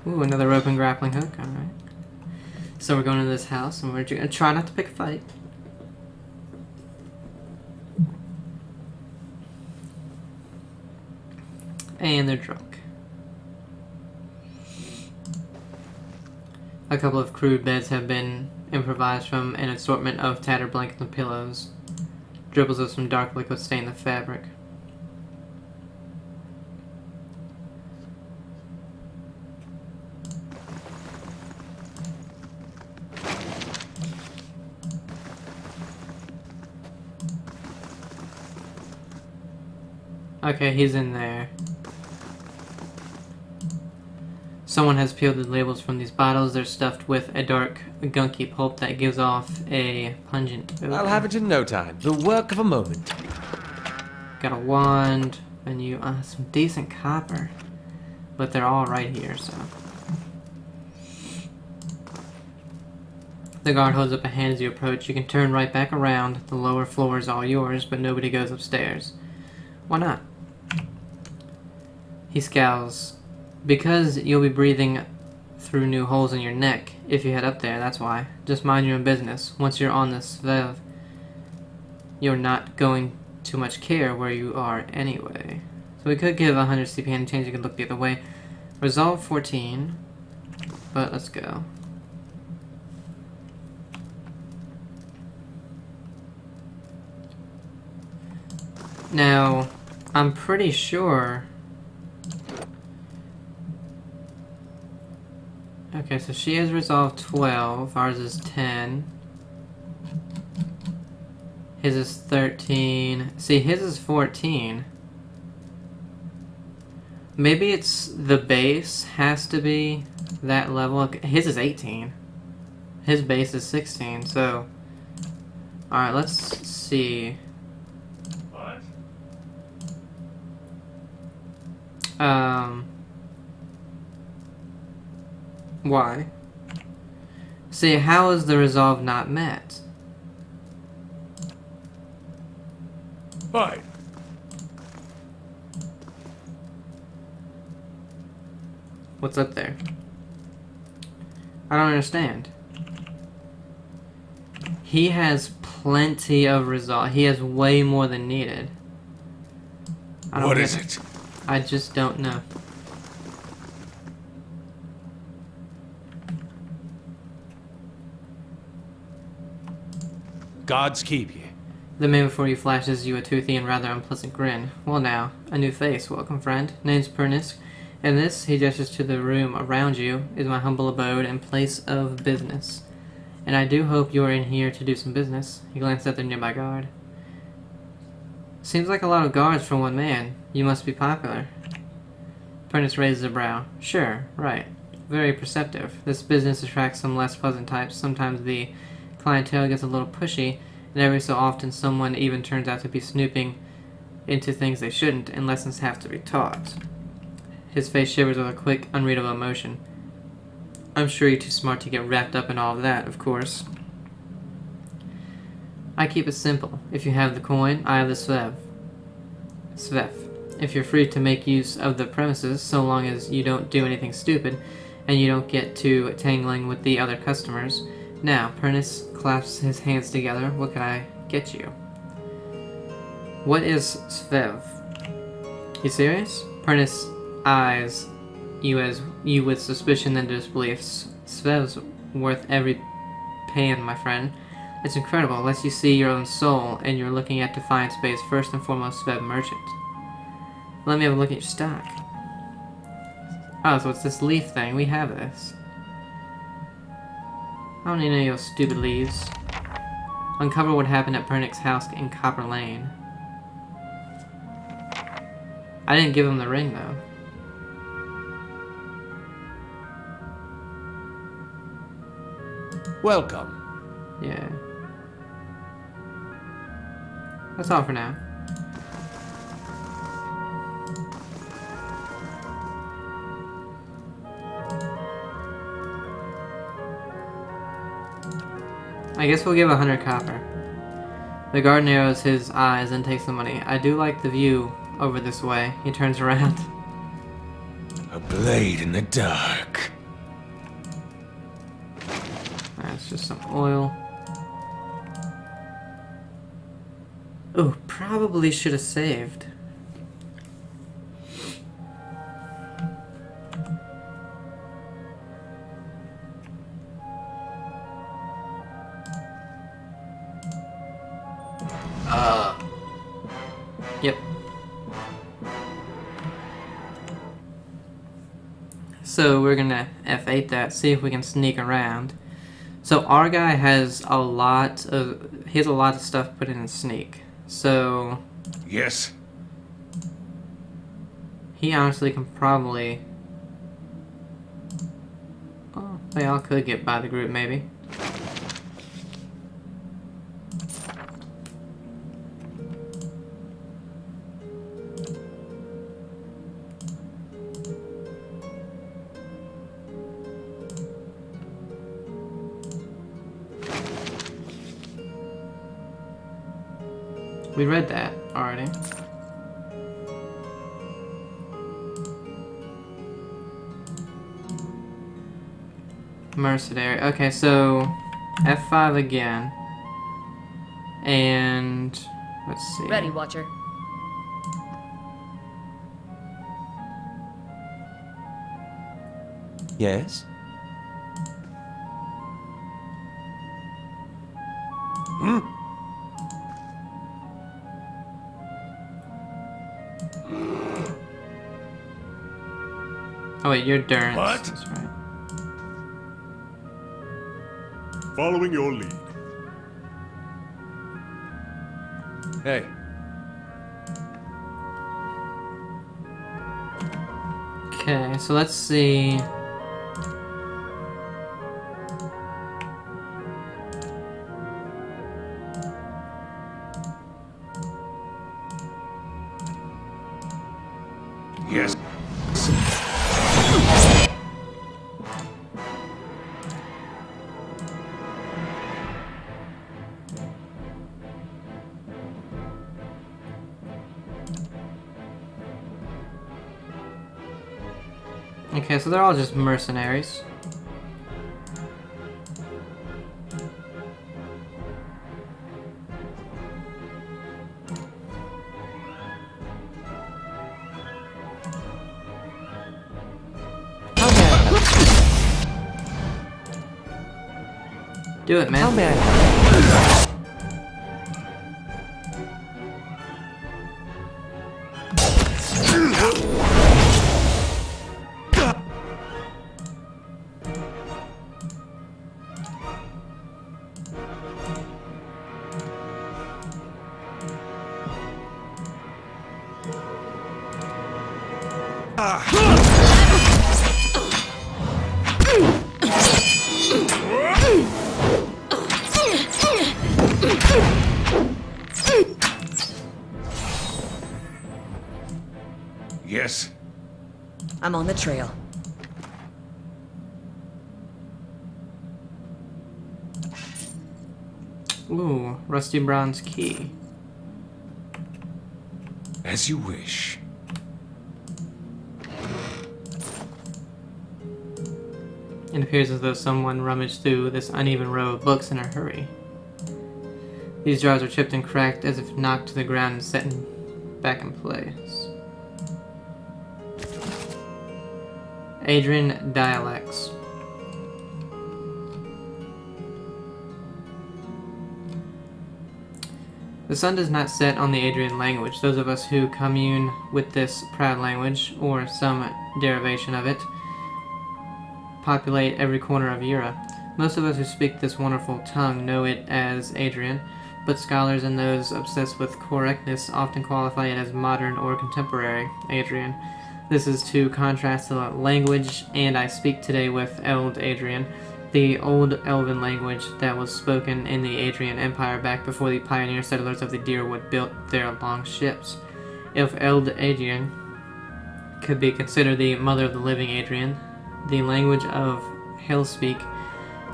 Ooh, another rope and grappling hook. Alright. So we're going to this house and we're gonna try not to pick a fight. And they're drunk. A couple of crude beds have been improvised from an assortment of tattered blankets and pillows. Dribbles of some dark liquid stain the fabric. Okay, he's in there. Someone has peeled the labels from these bottles. They're stuffed with a dark, gunky pulp that gives off a pungent odor. I'll have it in no time. The work of a moment. Got a wand, and some decent copper. But they're all right here, so. The guard holds up a hand as you approach. You can turn right back around. The lower floor is all yours, but nobody goes upstairs. Why not? He scowls. Because you'll be breathing through new holes in your neck if you head up there, that's why. Just mind your own business. Once you're on the Svev, you're not going to much care where you are anyway. So we could give 100 CP and change. You could look the other way. Resolve 14. But let's go. Now, I'm pretty sure... Okay, so she has resolved 12, ours is 10. His is 13. See, his is 14. Maybe it's the base has to be that level. His is 18. His base is 16, so... Alright, let's see. What? Why? See, how is the resolve not met? Fine. What's up there? I don't understand. He has plenty of resolve. He has way more than needed. What is it? I just don't know. Gods keep ye. The man before you flashes you a toothy and rather unpleasant grin. Well now, a new face. Welcome, friend. Name's Pernisk. And this, he gestures to the room around you, is my humble abode and place of business. And I do hope you are in here to do some business. He glanced at the nearby guard. Seems like a lot of guards for one man. You must be popular. Pernisk raises a brow. Sure, right. Very perceptive. This business attracts some less pleasant types. Sometimes the clientele gets a little pushy, and every so often someone even turns out to be snooping into things they shouldn't, and lessons have to be taught. His face shivers with a quick, unreadable emotion. I'm sure you're too smart to get wrapped up in all of that, of course. I keep it simple. If you have the coin, I have the Svev. If you're free to make use of the premises, so long as you don't do anything stupid, and you don't get to tangling with the other customers. Now, Pernisk claps his hands together. What can I get you? What is Svev? You serious? Pernisk eyes you with suspicion and disbelief. Svev's worth every pan, my friend. It's incredible. It lets you see your own soul, and you're looking at Defiant Space first and foremost Svev Merchant. Let me have a look at your stock. Oh, so it's this leaf thing. We have this. I don't need any of those stupid leaves. Uncover what happened at Pernick's house in Copperlane. I didn't give him the ring, though. Welcome. Yeah. That's all for now. I guess we'll give 100 copper. The guard narrows his eyes and takes the money. I do like the view over this way. He turns around. A blade in the dark. That's just some oil. Oh, probably should have saved. Yep. So we're gonna F8 that, see if we can sneak around. So our guy has a lot of stuff put in sneak. So Yes. he honestly can probably. Oh, they all could get by the group maybe. We read that already. Mercenary. Okay, so F5 again. And let's see. Ready, Watcher. Yes? Oh wait, you're Durrance. What? That's right. Following your lead. Hey. Okay, so let's see. Yes. Okay, so they're all just mercenaries. Do it, man. How may I? Yes. I'm on the trail. Ooh, rusty bronze key. As you wish. It appears as though someone rummaged through this uneven row of books in a hurry. These jars are chipped and cracked as if knocked to the ground and set back in place. Adrian Dialects. The sun does not set on the Adrian language. Those of us who commune with this proud language, or some derivation of it, populate every corner of Europe. Most of us who speak this wonderful tongue know it as Adrian, but scholars and those obsessed with correctness often qualify it as modern or contemporary Adrian. This is to contrast the language and I speak today with Eld Adrian, the old elven language that was spoken in the Adrian Empire back before the pioneer settlers of the Deerwood built their long ships. If Eld Adrian could be considered the mother of the living Adrian, the language of Hellspeak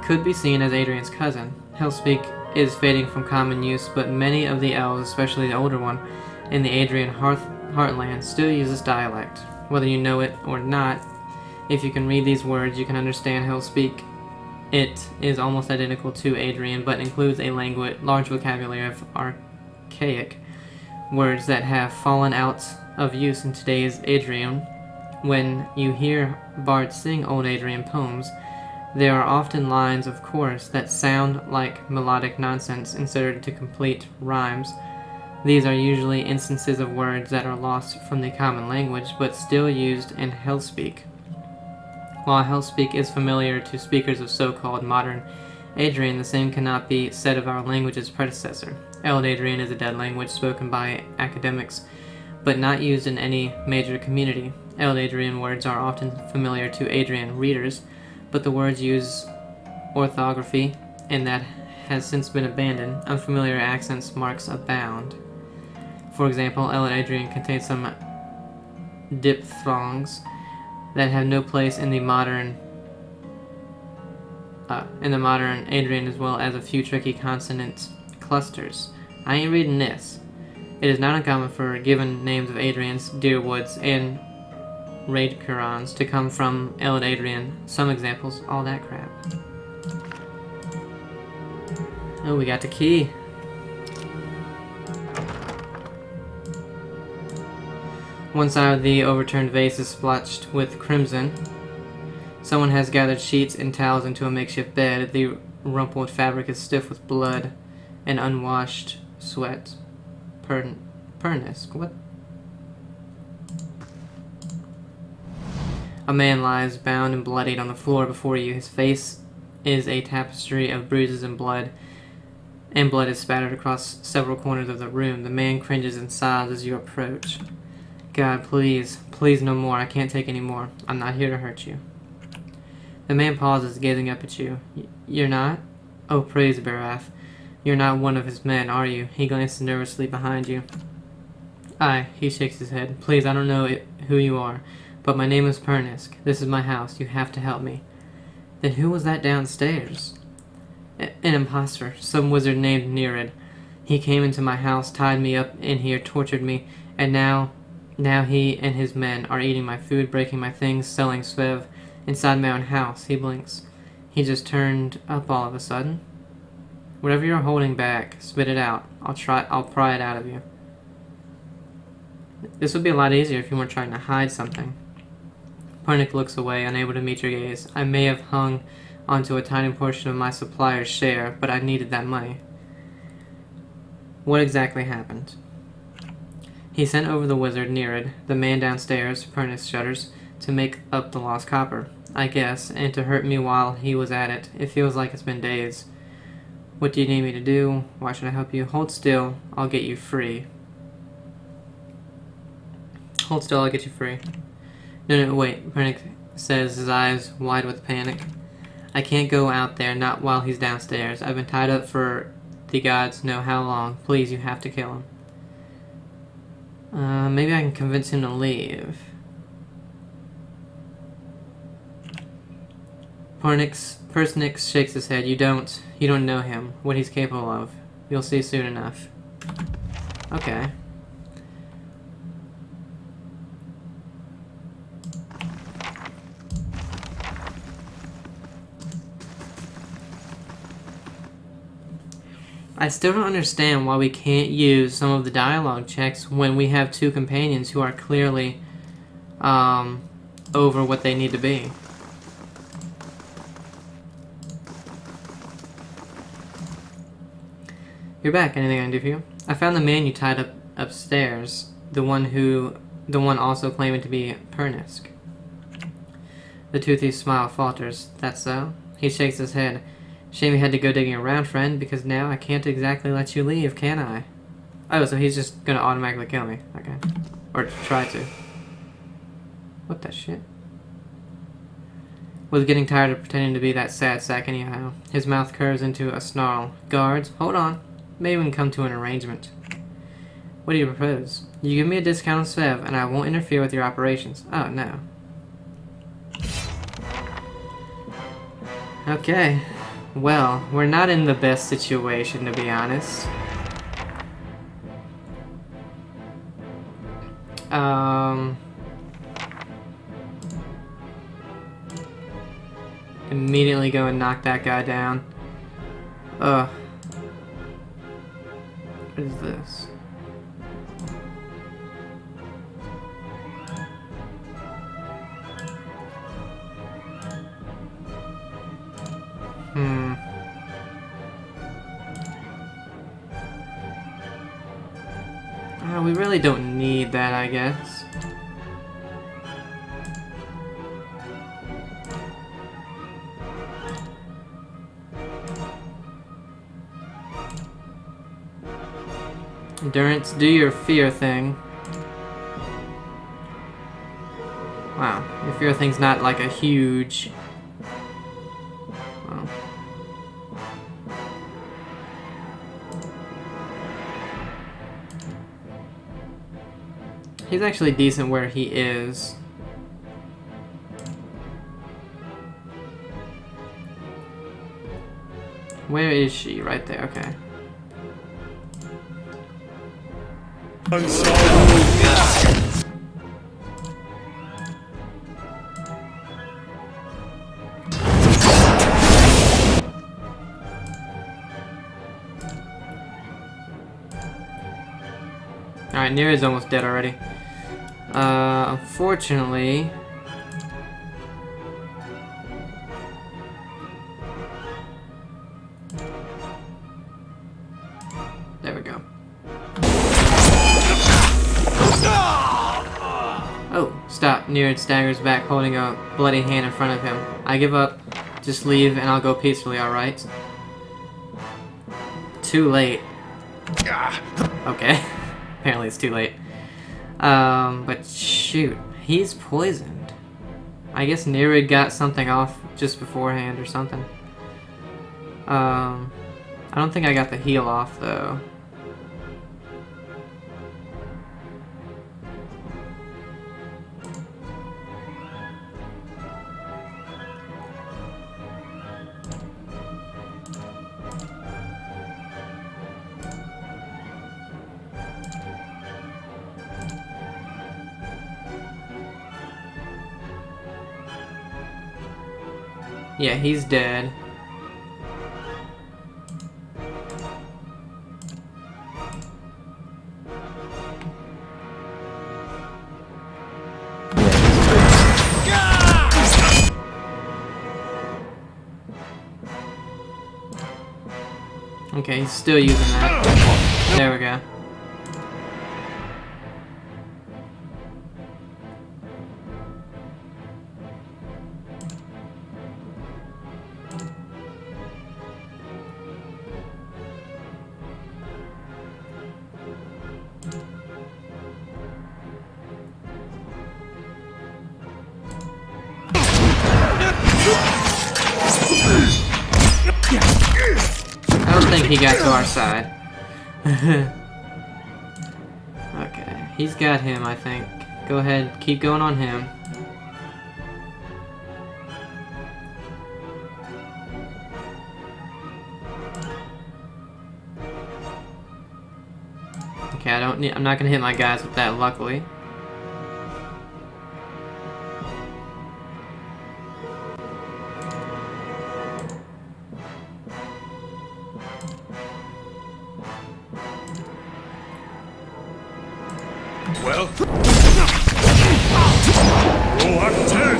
could be seen as Adrian's cousin. Hellspeak is fading from common use, but many of the elves, especially the older one, in the Adrian heartland still use this dialect. Whether you know it or not, if you can read these words, you can understand Hellspeak. It is almost identical to Adrian, but includes a large vocabulary of archaic words that have fallen out of use in today's Adrian. When you hear bards sing old Adrian poems, there are often lines of chorus that sound like melodic nonsense inserted to complete rhymes. These are usually instances of words that are lost from the common language, but still used in Hellspeak. While Hellspeak is familiar to speakers of so-called modern Adrian, the same cannot be said of our language's predecessor. Eld Adrian is a dead language spoken by academics, but not used in any major community. Eld Adrian words are often familiar to Adrian readers, but the words use orthography, and that has since been abandoned. Unfamiliar accents marks abound. For example, Eld Adrian contains some diphthongs that have no place in the modern Adrian, as well as a few tricky consonant clusters. I ain't reading this. It is not uncommon for given names of Adrians, Deerwoods, and Raidkurons to come from Eld Adrian. Some examples, all that crap. Oh, we got the key. One side of the overturned vase is splotched with crimson. Someone has gathered sheets and towels into a makeshift bed. The rumpled fabric is stiff with blood and unwashed sweat. Pernisk, what? A man lies bound and bloodied on the floor before you. His face is a tapestry of bruises and blood is spattered across several corners of the room. The man cringes and sobs as you approach. God, please, please no more. I can't take any more. I'm not here to hurt you. The man pauses, gazing up at you. You're not? Oh, praise Barath. You're not one of his men, are you? He glances nervously behind you. Aye, he shakes his head. Please, I don't know who you are, but my name is Pernisk. This is my house. You have to help me. Then who was that downstairs? An impostor. Some wizard named Nerid. He came into my house, tied me up in here, tortured me, and now he and his men are eating my food, breaking my things, selling Svev inside my own house. He blinks. He just turned up all of a sudden. Whatever you're holding back, spit it out. I'll pry it out of you. This would be a lot easier if you weren't trying to hide something. Pernick looks away, unable to meet your gaze. I may have hung onto a tiny portion of my supplier's share, but I needed that money. What exactly happened? He sent over the wizard, Nerid, the man downstairs, Pernick shudders, to make up the lost copper, I guess, and to hurt me while he was at it. It feels like it's been days. What do you need me to do? Why should I help you? Hold still, I'll get you free. Hold still, I'll get you free. No, wait, Pernick says, his eyes wide with panic. I can't go out there, not while he's downstairs. I've been tied up for the gods know how long. Please, you have to kill him. Maybe I can convince him to leave. Persnick shakes his head. You don't know him, what he's capable of. You'll see soon enough. Okay. I still don't understand why we can't use some of the dialogue checks when we have two companions who are clearly over what they need to be. You're back. Anything I can do for you? I found the man you tied up upstairs. The one also claiming to be Pernisk. The toothy smile falters. That's so? He shakes his head. Shame you had to go digging around, friend, because now I can't exactly let you leave, can I? Oh, so he's just gonna automatically kill me. Okay. Or try to. What the shit? Was getting tired of pretending to be that sad sack anyhow. His mouth curves into a snarl. Guards, hold on. Maybe we can come to an arrangement. What do you propose? You give me a discount on Svev, and I won't interfere with your operations. Oh, no. Okay. Well, we're not in the best situation, to be honest. Immediately go and knock that guy down. Ugh. What is this? We really don't need that, I guess. Endurance, do your fear thing. Wow, your fear thing's not like a huge... Well. He's actually decent where he is. Where is she? Right there, okay. Alright, Nira's almost dead already. Unfortunately... There we go. Oh, stop. Nira staggers back, holding a bloody hand in front of him. I give up. Just leave and I'll go peacefully, alright? Too late. Okay. Apparently it's too late. But shoot. He's poisoned. I guess Nira got something off just beforehand or something. I don't think I got the heal off, though. Yeah, he's dead. Okay, he's still using that. There we go. I don't think he got to our side. Okay, he's got him, I think. Go ahead, keep going on him. Okay, I'm not gonna hit my guys with that, luckily. Well? Roll up 10!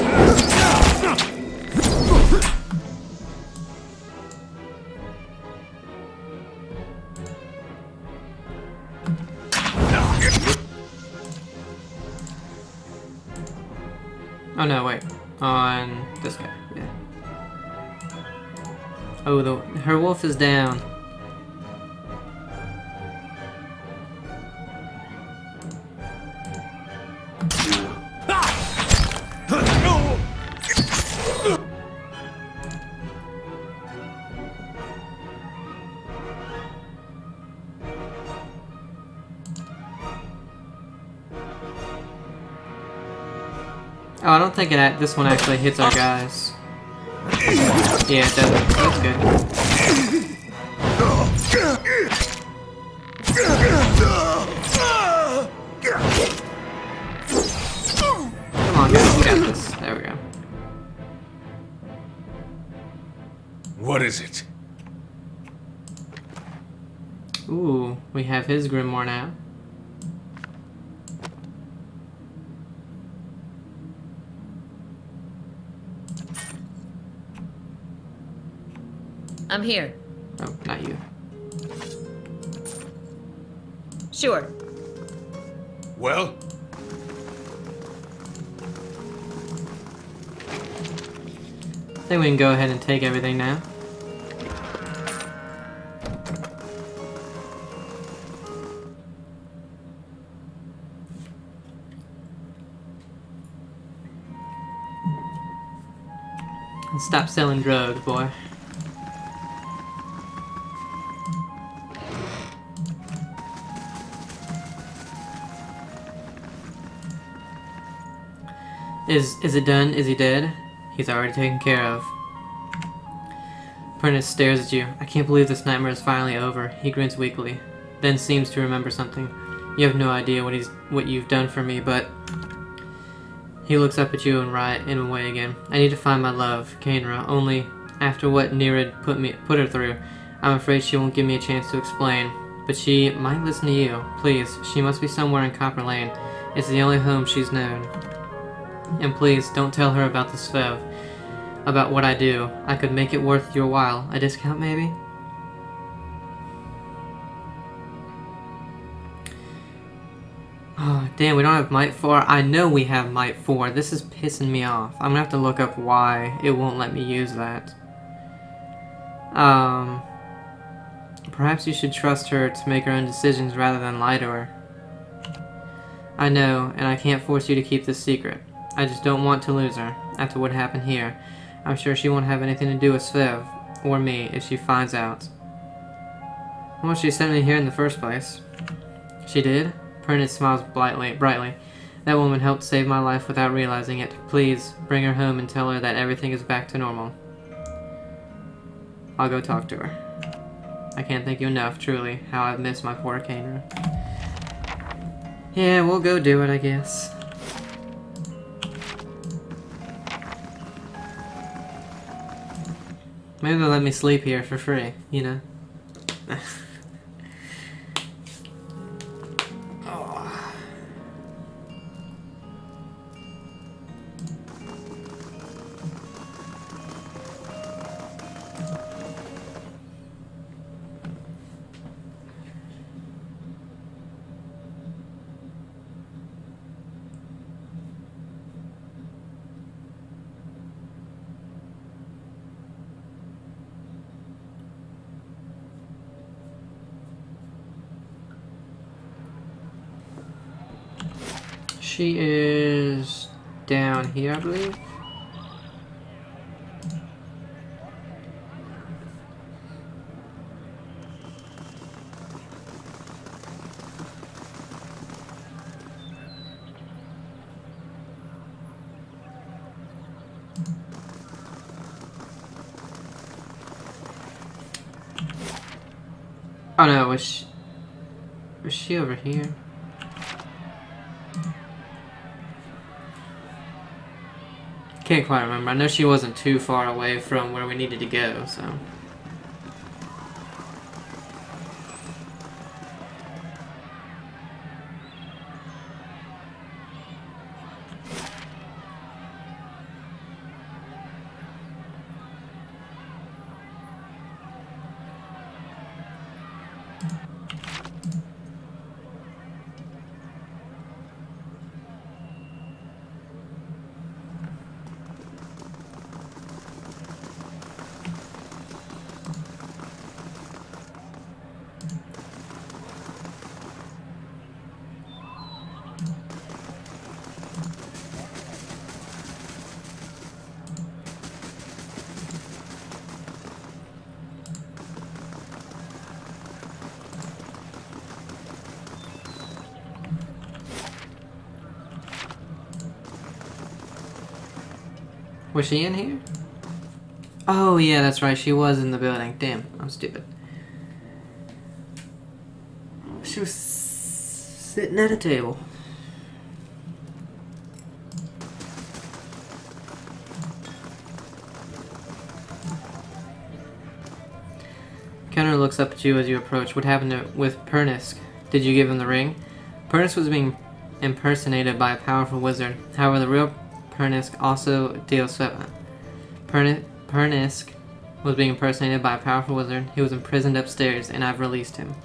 Oh no, wait. On this guy, yeah. Oh, her wolf is down. Oh, I don't think this one actually hits our guys. Yeah, it doesn't. That's good. Come on, guys, we got this. There we go. What is it? Ooh, we have his grimoire now. I'm here. Oh, not you. Sure. Well? I think we can go ahead and take everything now. And stop selling drugs, boy. Is it done? Is he dead? He's already taken care of. Prentice stares at you. I can't believe this nightmare is finally over. He grins weakly, then seems to remember something. You have no idea what you've done for me, but... He looks up at you and away again. I need to find my love, Kainra, only after what Nerid put her through, I'm afraid she won't give me a chance to explain. But she might listen to you. Please, she must be somewhere in Copperlane. It's the only home she's known. And please, don't tell her about the Svev. About what I do. I could make it worth your while. A discount, maybe? Oh, damn, we don't have Might 4. I know we have Might 4. This is pissing me off. I'm gonna have to look up why it won't let me use that. Perhaps you should trust her to make her own decisions rather than lie to her. I know, and I can't force you to keep this secret. I just don't want to lose her, after what happened here. I'm sure she won't have anything to do with Svev, or me, if she finds out. Well, she sent me here in the first place. She did? Prentice smiles brightly. That woman helped save my life without realizing it. Please, bring her home and tell her that everything is back to normal. I'll go talk to her. I can't thank you enough, truly, how I've missed my poor Kainra. Yeah, we'll go do it, I guess. Maybe they'll let me sleep here for free, you know? Oh. She is down here, I believe. Oh no, was she over here? Can't quite remember. I know she wasn't too far away from where we needed to go, so. Was she in here? Oh yeah, that's right. She was in the building. Damn, I'm stupid. She was sitting at a table. Kenner looks up at you as you approach. What happened with Pernisk? Did you give him the ring? Pernisk was being impersonated by a powerful wizard. However, the real Pernisk also deals... Pernisk was being impersonated by a powerful wizard. He was imprisoned upstairs, and I've released him.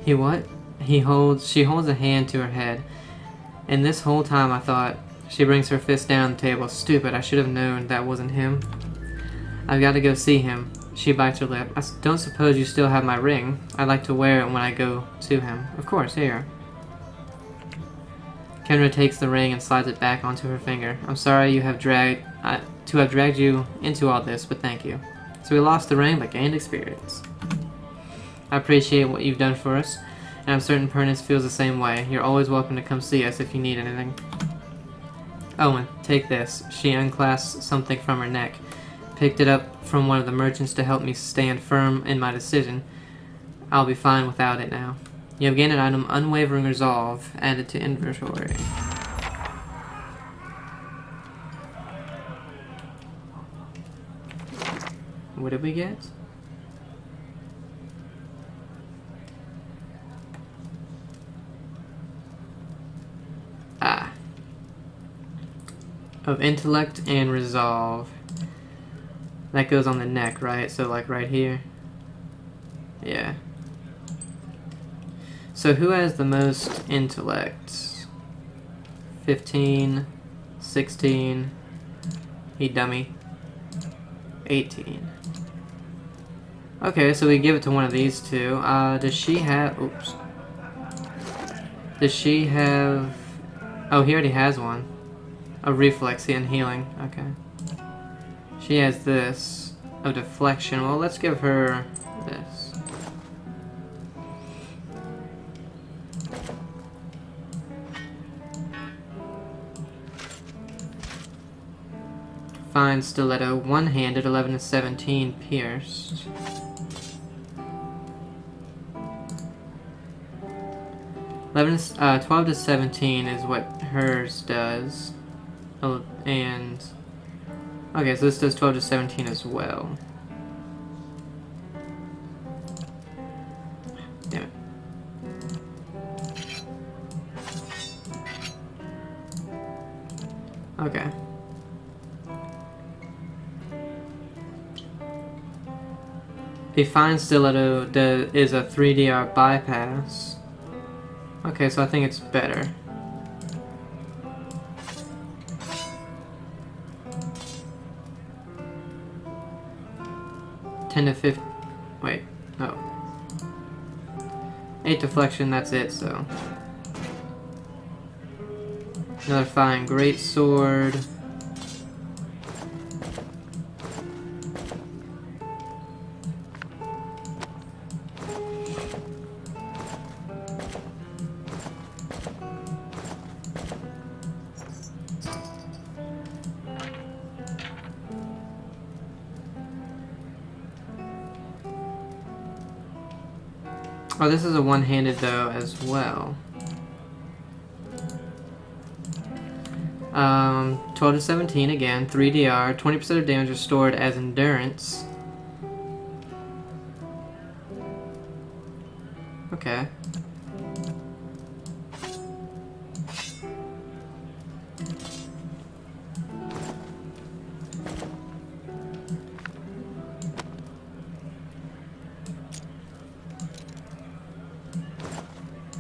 He what? She holds a hand to her head. And this whole time I thought, she brings her fist down the table. Stupid, I should have known that wasn't him. I've got to go see him. She bites her lip. I don't suppose you still have my ring. I'd like to wear it when I go to him. Of course, here. Kenra takes the ring and slides it back onto her finger. I'm sorry to have dragged you into all this, but thank you. So we lost the ring, but gained experience. I appreciate what you've done for us, and I'm certain Pernice feels the same way. You're always welcome to come see us if you need anything. Owen, take this. She unclasped something from her neck. Picked it up from one of the merchants to help me stand firm in my decision. I'll be fine without it now. You have gained an item, Unwavering Resolve, added to inventory. What did we get? Of intellect and resolve. That goes on the neck, right? So like right here. Yeah. So who has the most intellect? 15, 16, he dummy, 18. Okay, so we give it to one of these two. Does she have, oops. Does she have, oh, he already has one. A reflex and healing, okay. She has this, a deflection. Well, let's give her this. Fine stiletto, one-handed, 11 to 17 pierced. 12 to 17 is what hers does. Oh, and okay, so this does 12 to 17 as well. Damn it. Okay. A fine stiletto is a 3DR bypass. Okay, so I think it's better. $10 to 15. Wait, no. 8 deflection, that's it, so. Another fine great sword. Oh, this is a one-handed though as well. 12 to 17 again, 3DR, 20% of damage restored as endurance. Okay.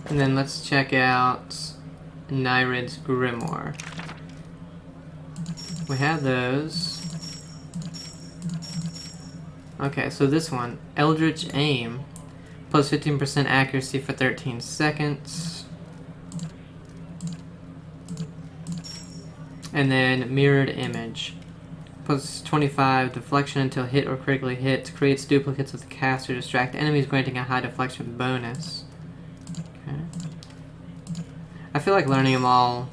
And then let's check out Nyrid's Grimoire. We have those. Okay, so this one, Eldritch Aim, plus 15% accuracy for 13 seconds. And then Mirrored Image, plus 25 deflection until hit or critically hit, creates duplicates of the caster to distract enemies, granting a high deflection bonus. Okay. I feel like learning them all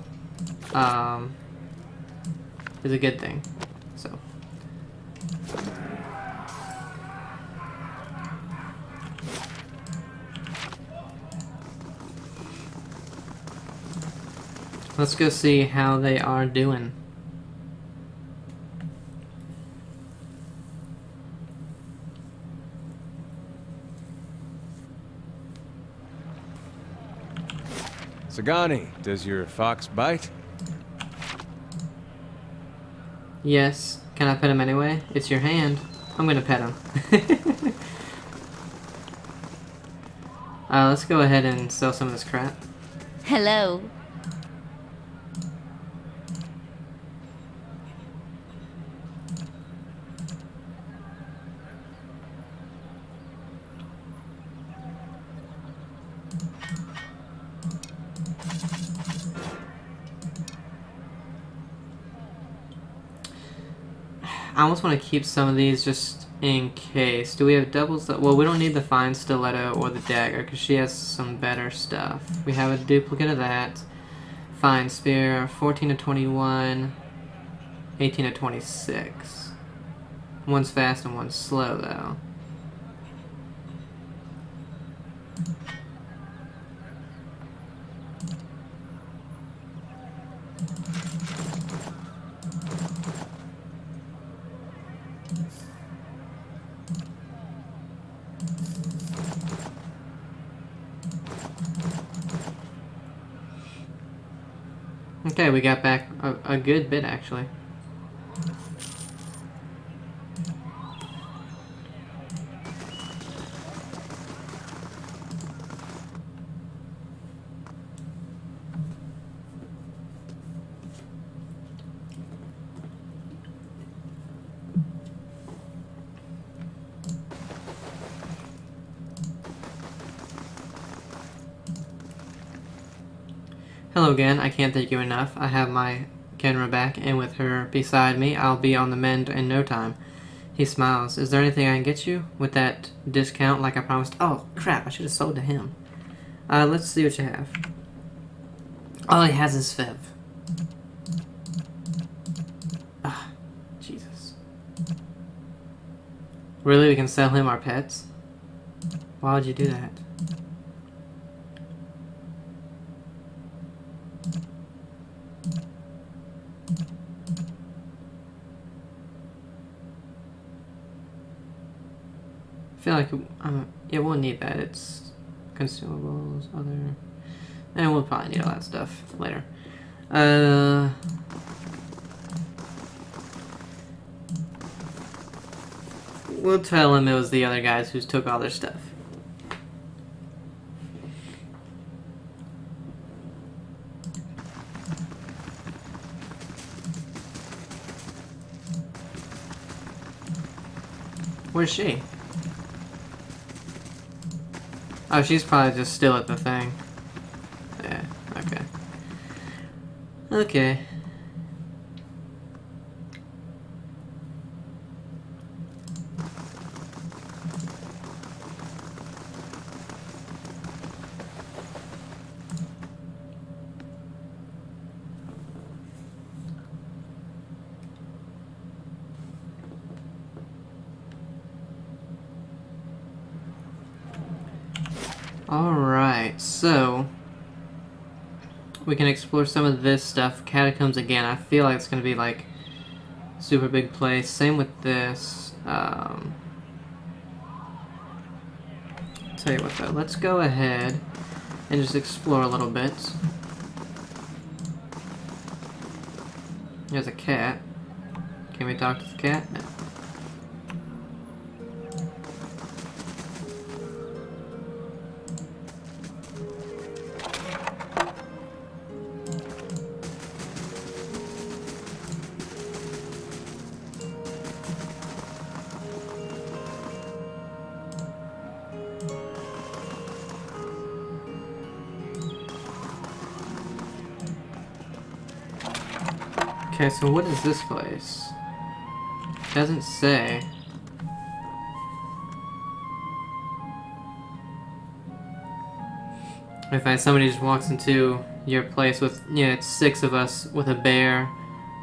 is a good thing. So. Let's go see how they are doing. Sagani, does your fox bite? Yes. Can I pet him anyway? It's your hand. I'm gonna pet him. Let's go ahead and sell some of this crap. Hello. I almost want to keep some of these just in case. Do we have doubles? Well, we don't need the fine stiletto or the dagger because she has some better stuff. We have a duplicate of that. Fine spear, 14 to 21, 18 to 26. One's fast and one's slow though. Okay, we got back a good bit actually. Hello again, I can't thank you enough. I have my Kenra back, and with her beside me, I'll be on the mend in no time. He smiles. Is there anything I can get you with that discount like I promised? Oh, crap, I should have sold to him. Let's see what you have. All he has is Fev. Ah, Jesus. Really, we can sell him our pets? Why would you do that? I feel like yeah, we'll need that. It's consumables, other, and we'll probably need all that stuff later. We'll tell him it was the other guys who took all their stuff. Where's she? Oh, she's probably just still at the thing. Yeah, okay. Okay. Alright, so we can explore some of this stuff. Catacombs again. I feel like it's going to be like super big place. Same with this. Tell you what though, let's go ahead and just explore a little bit. There's a cat. Can we talk to the cat? No. Okay, so what is this place? Doesn't say. If somebody just walks into your place with, it's 6 of us with a bear,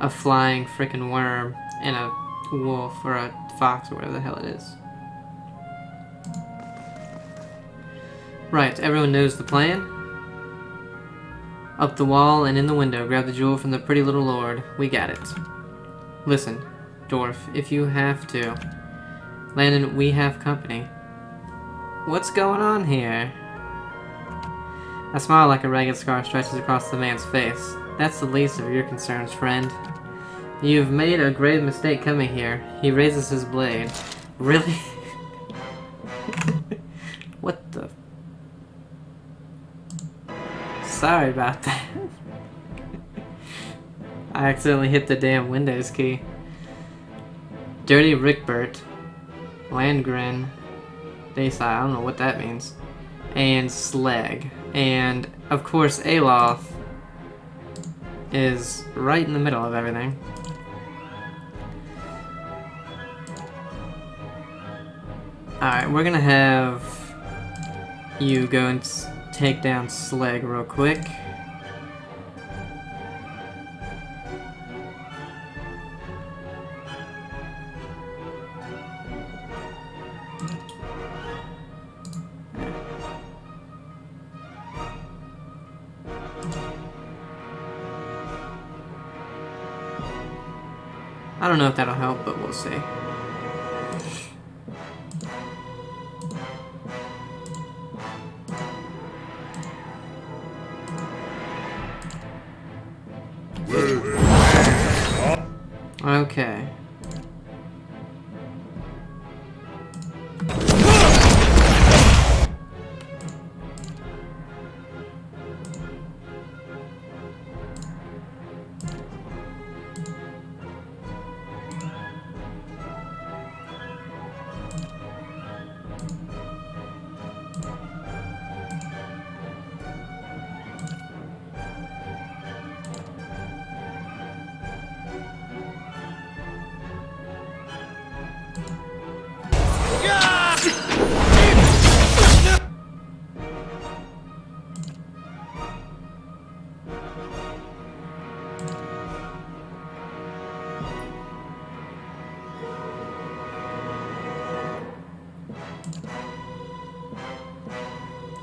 a flying freaking worm and a wolf or a fox or whatever the hell it is. Right, everyone knows the plan. Up the wall and in the window, grab the jewel from the pretty little lord. We got it. Listen, dwarf, if you have to. Landon, we have company. What's going on here? A smile like a ragged scar stretches across the man's face. That's the least of your concerns, friend. You've made a grave mistake coming here. He raises his blade. Really? What the... Sorry about that. I accidentally hit the damn Windows key. Dirty Rickbert. Landgren. Dayside, I don't know what that means. And Slag. And, of course, Aloth is right in the middle of everything. Alright, we're gonna have you go and take down Slag real quick. I don't know if that'll help, but we'll see. Okay.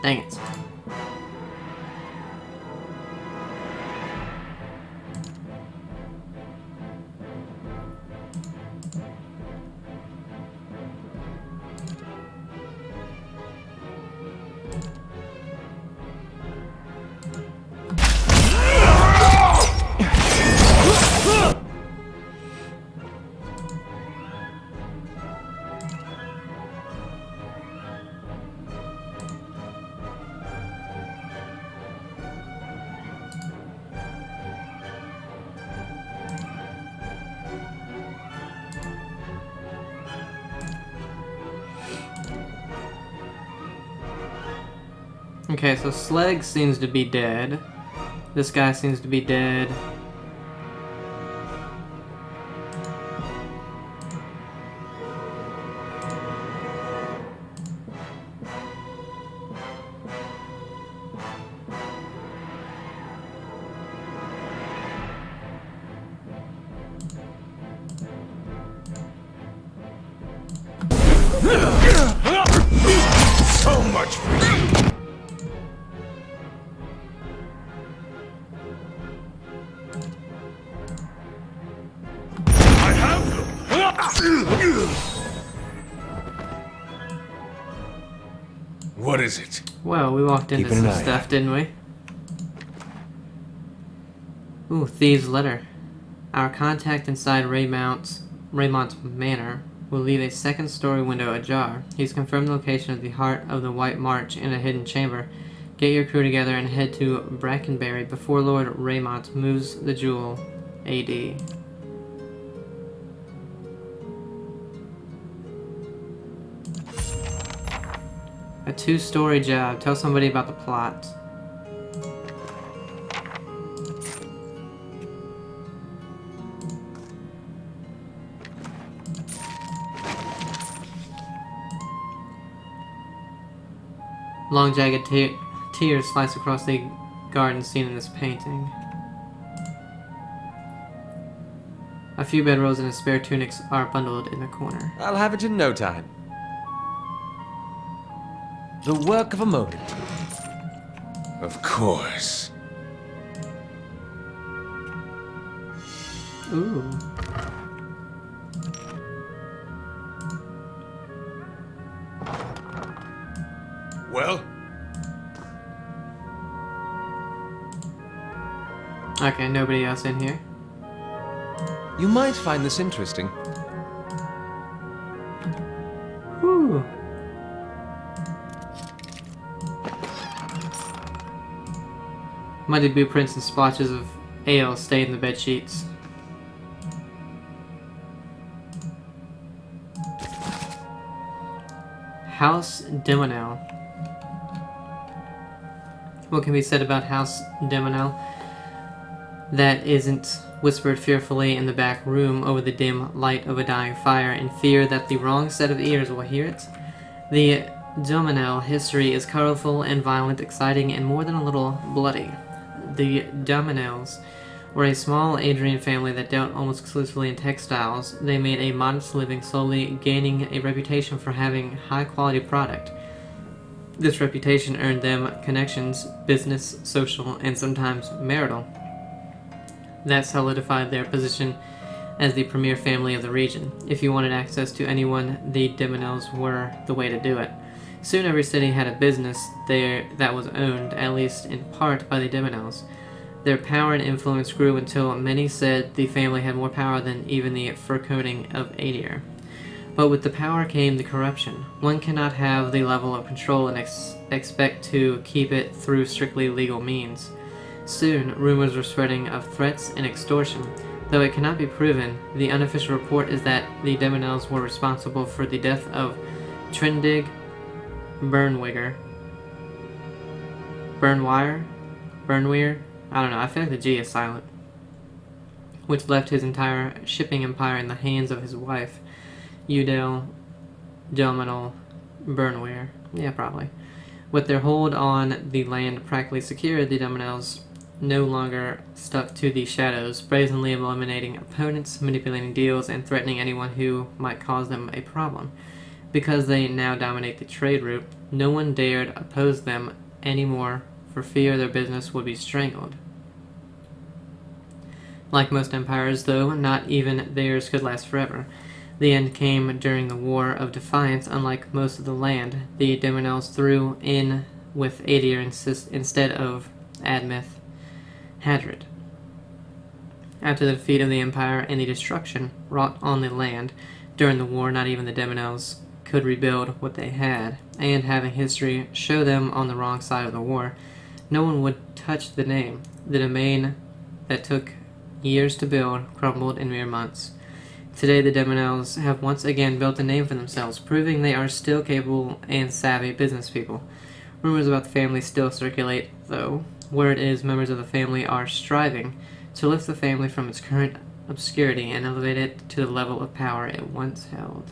Dang it. Okay, so Slag seems to be dead. This guy seems to be dead. So much for you! I have them! What is it? Well, we walked into Keeping an some eye stuff, out. didn't we? Ooh, Thieves' Letter. Our contact inside Raymont Manor will leave a second-story window ajar. He's confirmed the location of the heart of the White March in a hidden chamber. Get your crew together and head to Brackenberry before Lord Raymont moves the jewel. AD. A 2-story job. Tell somebody about the plot. Long jagged tears slice across the garden scene in this painting. A few bedrolls and spare tunics are bundled in the corner. I'll have it in no time. The work of a moment. Of course. Ooh. Well? Okay, nobody else in here. You might find this interesting. Whew. Muddy blueprints and splotches of ale stayed in the bed sheets. House Demonel. What can be said about House Demonel that isn't whispered fearfully in the back room over the dim light of a dying fire in fear that the wrong set of ears will hear it? The Dominel history is colorful and violent, exciting, and more than a little bloody. The Dominels were a small Adrian family that dealt almost exclusively in textiles. They made a modest living, slowly gaining a reputation for having high-quality product. This reputation earned them connections, business, social, and sometimes marital, that solidified their position as the premier family of the region. If you wanted access to anyone, the Demonels were the way to do it. Soon every city had a business there that was owned, at least in part, by the Demonels. Their power and influence grew until many said the family had more power than even the fur coating of Adir. But with the power came the corruption. One cannot have the level of control and expect to keep it through strictly legal means. Soon, rumors were spreading of threats and extortion. Though it cannot be proven, the unofficial report is that the Demonels were responsible for the death of Trendig Burnweir, I don't know, I feel like the G is silent, which left his entire shipping empire in the hands of his wife, Udale Dominal Burnweir. Yeah, probably. With their hold on the land practically secured, the Dominels no longer stuck to the shadows, brazenly eliminating opponents, manipulating deals, and threatening anyone who might cause them a problem. Because they now dominate the trade route, no one dared oppose them anymore for fear their business would be strangled. Like most empires, though, not even theirs could last forever. The end came during the War of Defiance. Unlike most of the land, the Demonels threw in with Adir instead of Admeth Hadrid. After the defeat of the Empire and the destruction wrought on the land during the war, not even the Demonels could rebuild what they had, and having history show them on the wrong side of the war, no one would touch the name. The domain that took years to build crumbled in mere months. Today, the Demonels have once again built a name for themselves, proving they are still capable and savvy business people. Rumors about the family still circulate, though. Word is members of the family are striving to lift the family from its current obscurity and elevate it to the level of power it once held.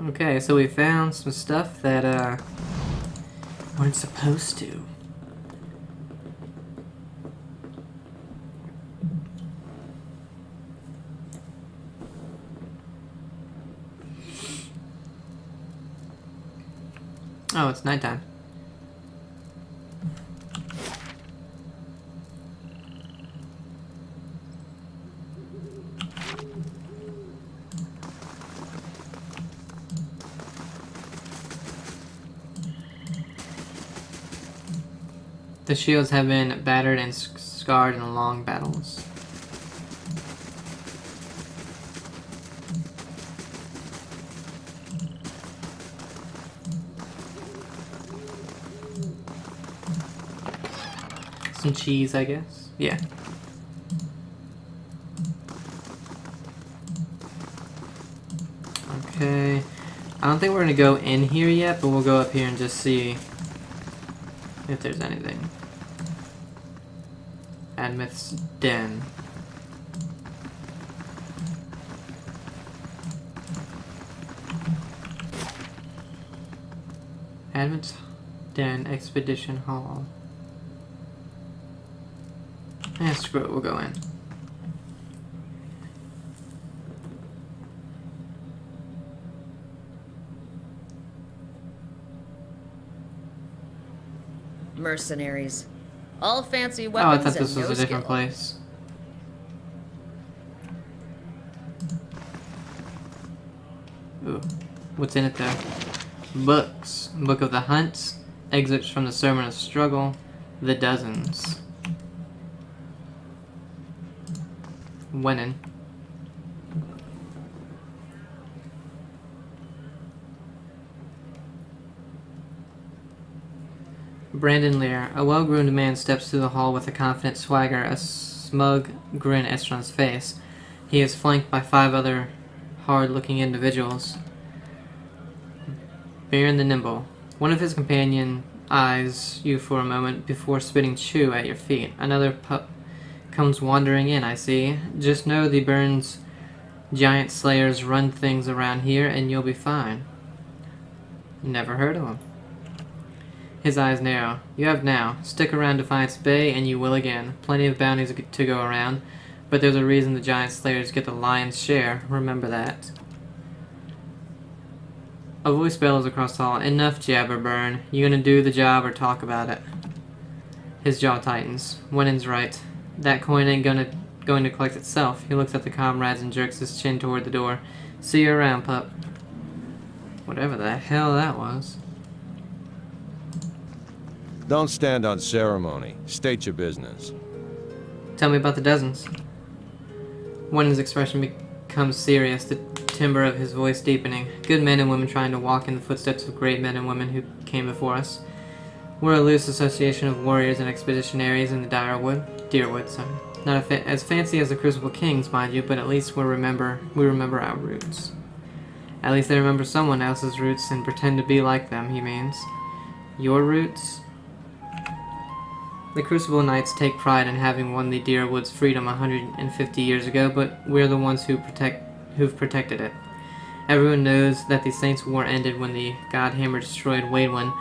Okay, so we found some stuff that weren't supposed to. Oh, it's nighttime. The shields have been battered and scarred in long battles. Some cheese, I guess. Yeah. Okay. I don't think we're gonna go in here yet, but we'll go up here and just see if there's anything. Admith's Den. Advent's Den Expedition Hall. Screw it, we'll go in. Mercenaries. All fancy Oh, weapons I thought this and was no a different skill. place. Ooh, what's in it though? Books. Book of the Hunts, excerpts from the Sermon of Struggle, The Dozens. Winning. Brandon Lear. A well-groomed man steps through the hall with a confident swagger, a smug grin etched on his face. He is flanked by 5 other hard-looking individuals. Baron the Nimble. One of his companion eyes you for a moment before spitting chew at your feet. Another pup comes wandering in, I see. Just know the Burns giant slayers run things around here and you'll be fine. Never heard of him. His eyes narrow. You have now. Stick around Defiance Bay and you will again. Plenty of bounties to go around, but there's a reason the giant slayers get the lion's share. Remember that. A voice bellows across the hall. Enough jabber, Burn. You gonna do the job or talk about it? His jaw tightens. Wennen's right. That coin ain't going to collect itself. He looks at the comrades and jerks his chin toward the door. See you around, pup. Whatever the hell that was. Don't stand on ceremony. State your business. Tell me about the dozens. Wennen's expression becomes serious, the timbre of his voice deepening. Good men and women trying to walk in the footsteps of great men and women who came before us. We're a loose association of warriors and expeditionaries in the Deerwood, sorry. Not as fancy as the Crucible Kings, mind you, but at least we remember our roots. At least they remember someone else's roots and pretend to be like them, he means. Your roots? The Crucible Knights take pride in having won the Deerwood's freedom 150 years ago, but we're the ones who've protected it. Everyone knows that the Saints' War ended when the Godhammer destroyed Waidwen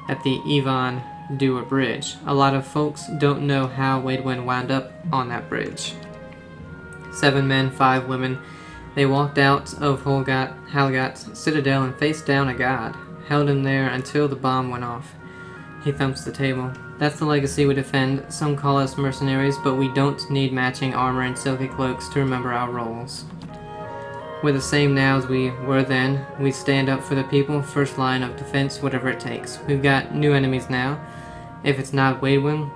at the Yvonne Dewar Bridge. A lot of folks don't know how Waidwen wound up on that bridge. 7 men, 5 women. They walked out of Halgat's citadel and faced down a god. Held him there until the bomb went off. He thumps the table. That's the legacy we defend. Some call us mercenaries, but we don't need matching armor and silky cloaks to remember our roles. We're the same now as we were then. We stand up for the people, first line of defense, whatever it takes. We've got new enemies now. If it's not Waidwen,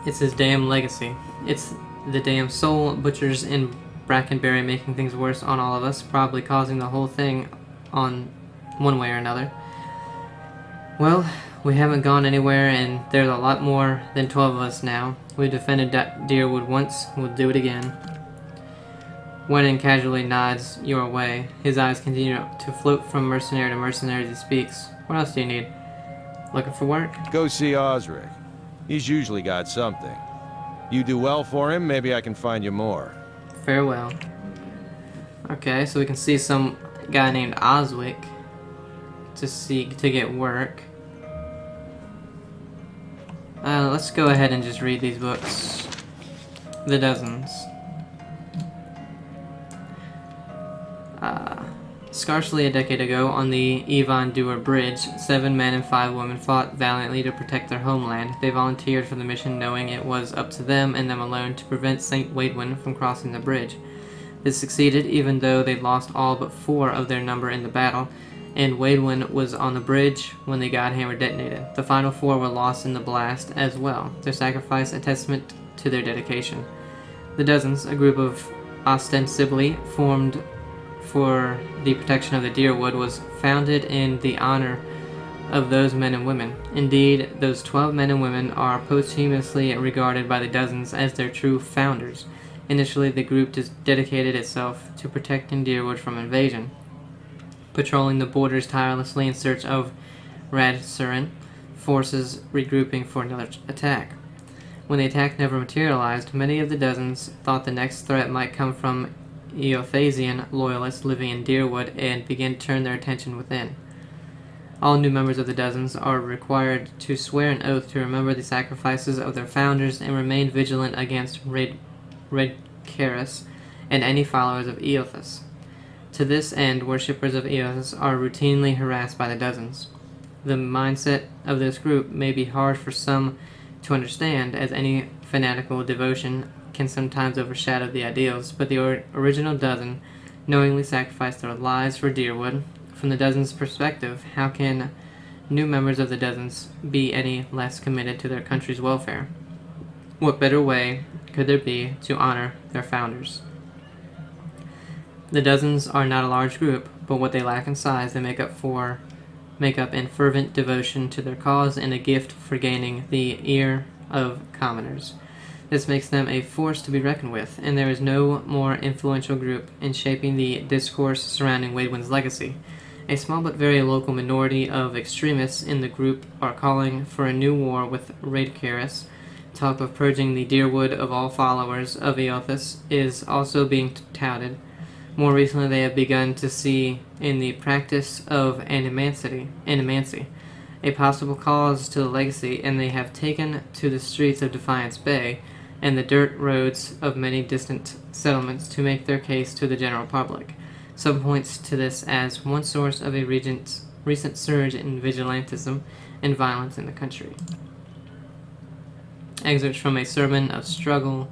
it's his damn legacy. It's the damn soul butchers in Brackenbury making things worse on all of us, probably causing the whole thing on one way or another. Well, we haven't gone anywhere, and there's a lot more than 12 of us now. We defended Deerwood once, we'll do it again. Wennen casually nods your way. His eyes continue to float from mercenary to mercenary as he speaks. What else do you need? Looking for work? Go see Osric. He's usually got something. You do well for him, maybe I can find you more. Farewell. Okay, so we can see some guy named Oswick to get work. Let's go ahead and just read these books. The dozens. Scarcely a decade ago, on the Yvonne Dewar Bridge, 7 men and 5 women fought valiantly to protect their homeland. They volunteered for the mission knowing it was up to them and them alone to prevent St. Waidwen from crossing the bridge. This succeeded even though they lost all but 4 of their number in the battle, and Waidwen was on the bridge when the Godhammer detonated. The final 4 were lost in the blast as well, their sacrifice a testament to their dedication. The Dozens, a group of ostensibly formed for the protection of the Deerwood, was founded in the honor of those men and women. Indeed, those 12 men and women are posthumously regarded by the Dozens as their true founders. Initially, the group dedicated itself to protecting Deerwood from invasion, patrolling the borders tirelessly in search of Radsurin forces regrouping for another attack. When the attack never materialized, many of the Dozens thought the next threat might come from Eothasian loyalists living in Deerwood and began to turn their attention within. All new members of the Dozens are required to swear an oath to remember the sacrifices of their founders and remain vigilant against Red Karis and any followers of Eothas. To this end, worshippers of Eothas are routinely harassed by the Dozens. The mindset of this group may be hard for some to understand, as any fanatical devotion can sometimes overshadow the ideals, but the original Dozen knowingly sacrificed their lives for Deerwood. From the Dozens' perspective, how can new members of the Dozens be any less committed to their country's welfare? What better way could there be to honor their founders? The Dozens are not a large group, but what they lack in size they make up in fervent devotion to their cause and a gift for gaining the ear of commoners. This makes them a force to be reckoned with, and there is no more influential group in shaping the discourse surrounding Waidwen's legacy. A small but very local minority of extremists in the group are calling for a new war with Raidkaris. Talk of purging the Deerwood of all followers of Eothas is also being touted. More recently, they have begun to see in the practice of animancy a possible cause to the legacy, and they have taken to the streets of Defiance Bay and the dirt roads of many distant settlements to make their case to the general public. Some points to this as one source of a recent surge in vigilantism and violence in the country. Excerpts from a sermon of struggle.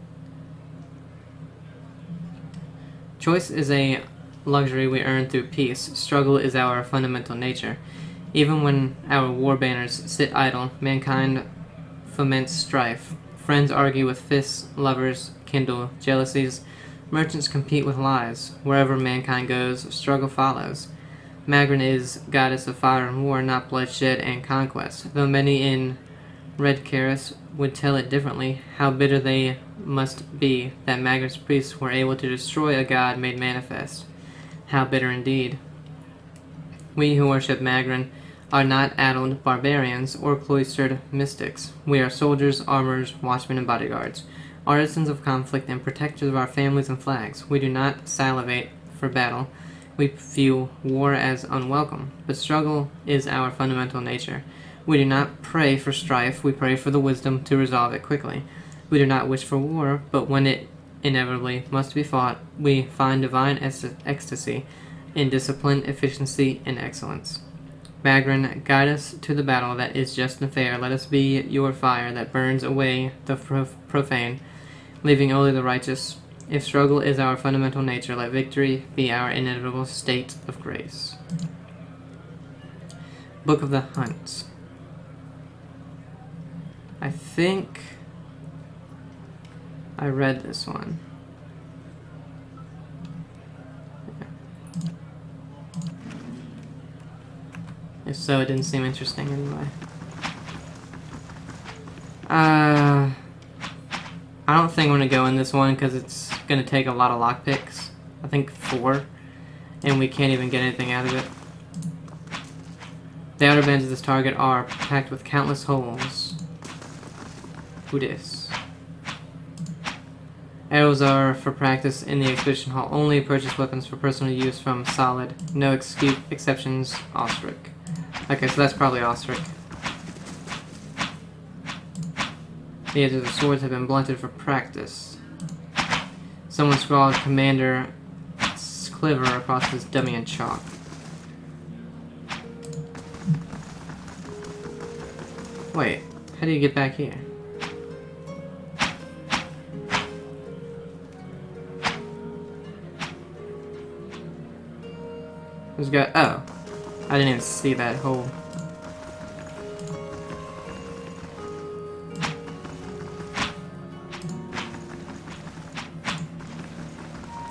Choice is a luxury we earn through peace. Struggle is our fundamental nature. Even when our war banners sit idle, mankind foments strife. Friends argue with fists, lovers kindle jealousies, merchants compete with lies. Wherever mankind goes, struggle follows. Magrin is goddess of fire and war, not bloodshed and conquest. Though many in Red Karis would tell it differently, how bitter they must be that Magrin's priests were able to destroy a god made manifest. How bitter indeed. We who worship Magrin are not addled barbarians or cloistered mystics. We are soldiers, armorers, watchmen, and bodyguards, artisans of conflict and protectors of our families and flags. We do not salivate for battle. We view war as unwelcome, but struggle is our fundamental nature. We do not pray for strife, we pray for the wisdom to resolve it quickly. We do not wish for war, but when it inevitably must be fought, we find divine ecstasy in discipline, efficiency, and excellence. Magrin, guide us to the battle that is just and fair. Let us be your fire that burns away the profane, leaving only the righteous. If struggle is our fundamental nature, let victory be our inevitable state of grace. Book of the Hunt. I think I read this one. If so, it didn't seem interesting anyway. I don't think I'm going to go in this one because it's going to take a lot of lockpicks. I think 4. And we can't even get anything out of it. The outer bands of this target are packed with countless holes. Who dis? Arrows are for practice in the expedition hall. Only purchase weapons for personal use from Solid. No exceptions, Osric. Okay, so that's probably Osric. The edges of the swords have been blunted for practice. Someone scrawled Commander Cliver across his dummy in chalk. Wait, how do you get back here? Who's got... Oh. I didn't even see that hole.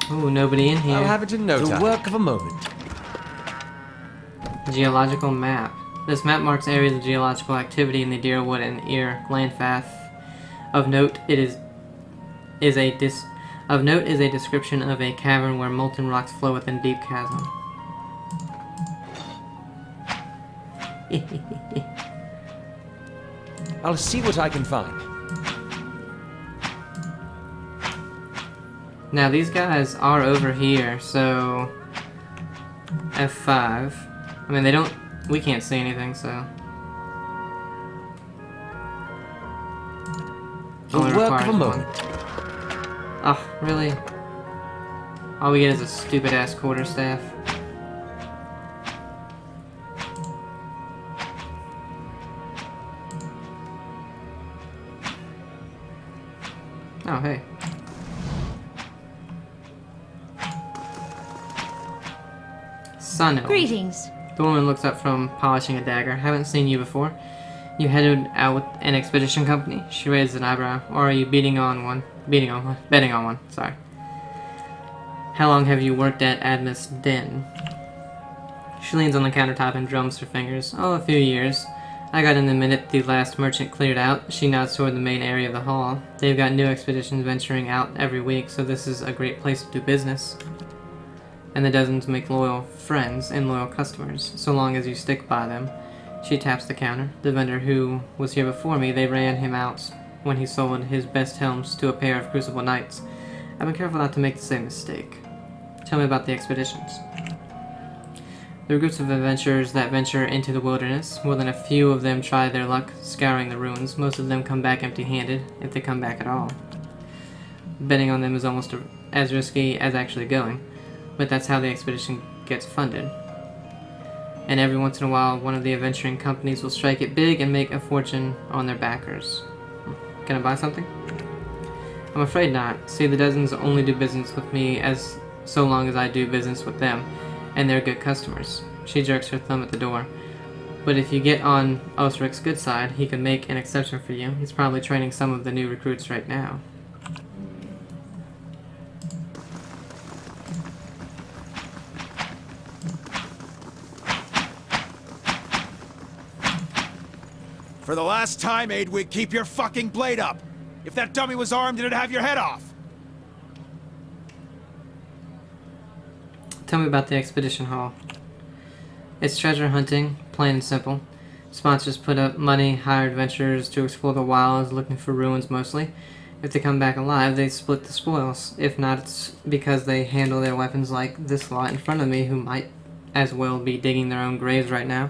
Ooh, nobody in here. I'll have it in no time. The work of a moment. Geological map. This map marks areas of geological activity in the Deerwood and Ear landmass. Of note, is a description of a cavern where molten rocks flow within deep chasm. I'll see what I can find. Now these guys are over here, so F5. I mean, they don't We can't see anything, so... The Only work of requires a one. moment. Oh, really? All we get is a stupid-ass quarterstaff. Oh, hey. Sun. Greetings. The woman looks up from polishing a dagger. Haven't seen you before. You headed out with an expedition company? She raises an eyebrow. Or are you betting on one? Betting on one, sorry. How long have you worked at Admis Den? She leans on the countertop and drums her fingers. Oh, a few years. I got in the minute the last merchant cleared out. She nods toward the main area of the hall. They've got new expeditions venturing out every week, so this is a great place to do business. And the dozens make loyal friends and loyal customers, so long as you stick by them. She taps the counter. The vendor who was here before me, they ran him out when he sold his best helms to a pair of Crucible Knights. I've been careful not to make the same mistake. Tell me about the expeditions. There are groups of adventurers that venture into the wilderness. More than a few of them try their luck scouring the ruins. Most of them come back empty-handed, if they come back at all. Betting on them is almost as risky as actually going, but that's how the expedition gets funded. And every once in a while, one of the adventuring companies will strike it big and make a fortune on their backers. Can I buy something? I'm afraid not. See, the dozens only do business with me so long as I do business with them, and they're good customers. She jerks her thumb at the door. But if you get on Osric's good side, he could make an exception for you. He's probably training some of the new recruits right now. For the last time, Aidwig, keep your fucking blade up! If that dummy was armed, it'd have your head off! Tell me about the expedition hall. It's treasure hunting, plain and simple. Sponsors put up money, hire adventurers to explore the wilds, looking for ruins mostly. If they come back alive, they split the spoils. If not, it's because they handle their weapons like this lot in front of me, who might as well be digging their own graves right now.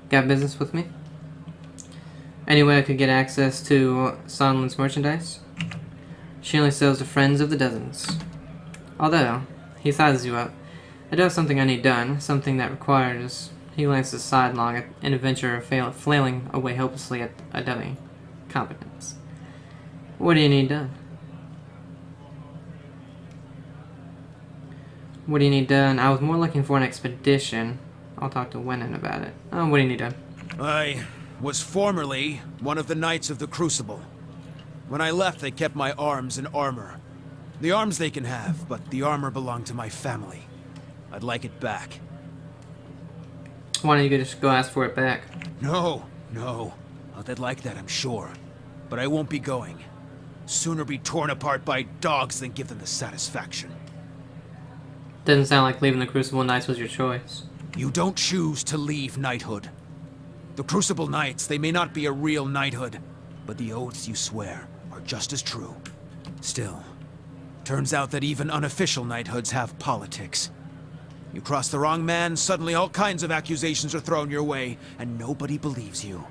Got business with me? Any way I could get access to Sonlin's merchandise? She only sells to friends of the dozens. Although, he sizes you up. I do have something I need done, something that requires... He glances sidelong at an adventurer flailing away hopelessly at a dummy. Competence. What do you need done? What do you need done? I was more looking for an expedition. I'll talk to Wenin about it. Oh, what do you need done? I was formerly one of the Knights of the Crucible. When I left, they kept my arms and armor. The arms they can have, but the armor belonged to my family. I'd like it back. Why don't you just go ask for it back? No. Oh, they'd like that, I'm sure. But I won't be going. Sooner be torn apart by dogs than give them the satisfaction. Doesn't sound like leaving the Crucible Knights was your choice. You don't choose to leave knighthood. The Crucible Knights, they may not be a real knighthood, but the oaths you swear are just as true. Still, turns out that even unofficial knighthoods have politics. You cross the wrong man, suddenly all kinds of accusations are thrown your way, and nobody believes you.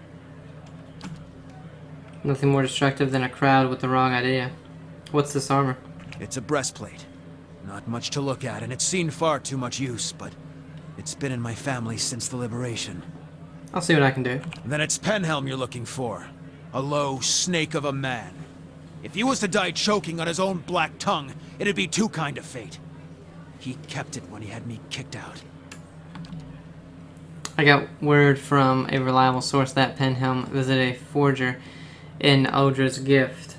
Nothing more destructive than a crowd with the wrong idea. What's this armor? It's a breastplate. Not much to look at, and it's seen far too much use, but it's been in my family since the liberation. I'll see what I can do. Then it's Penhelm you're looking for. A low snake of a man. If he was to die choking on his own black tongue, it'd be too kind of fate. He kept it when he had me kicked out. I got word from a reliable source that Penhelm visited a forger in Odra's gift.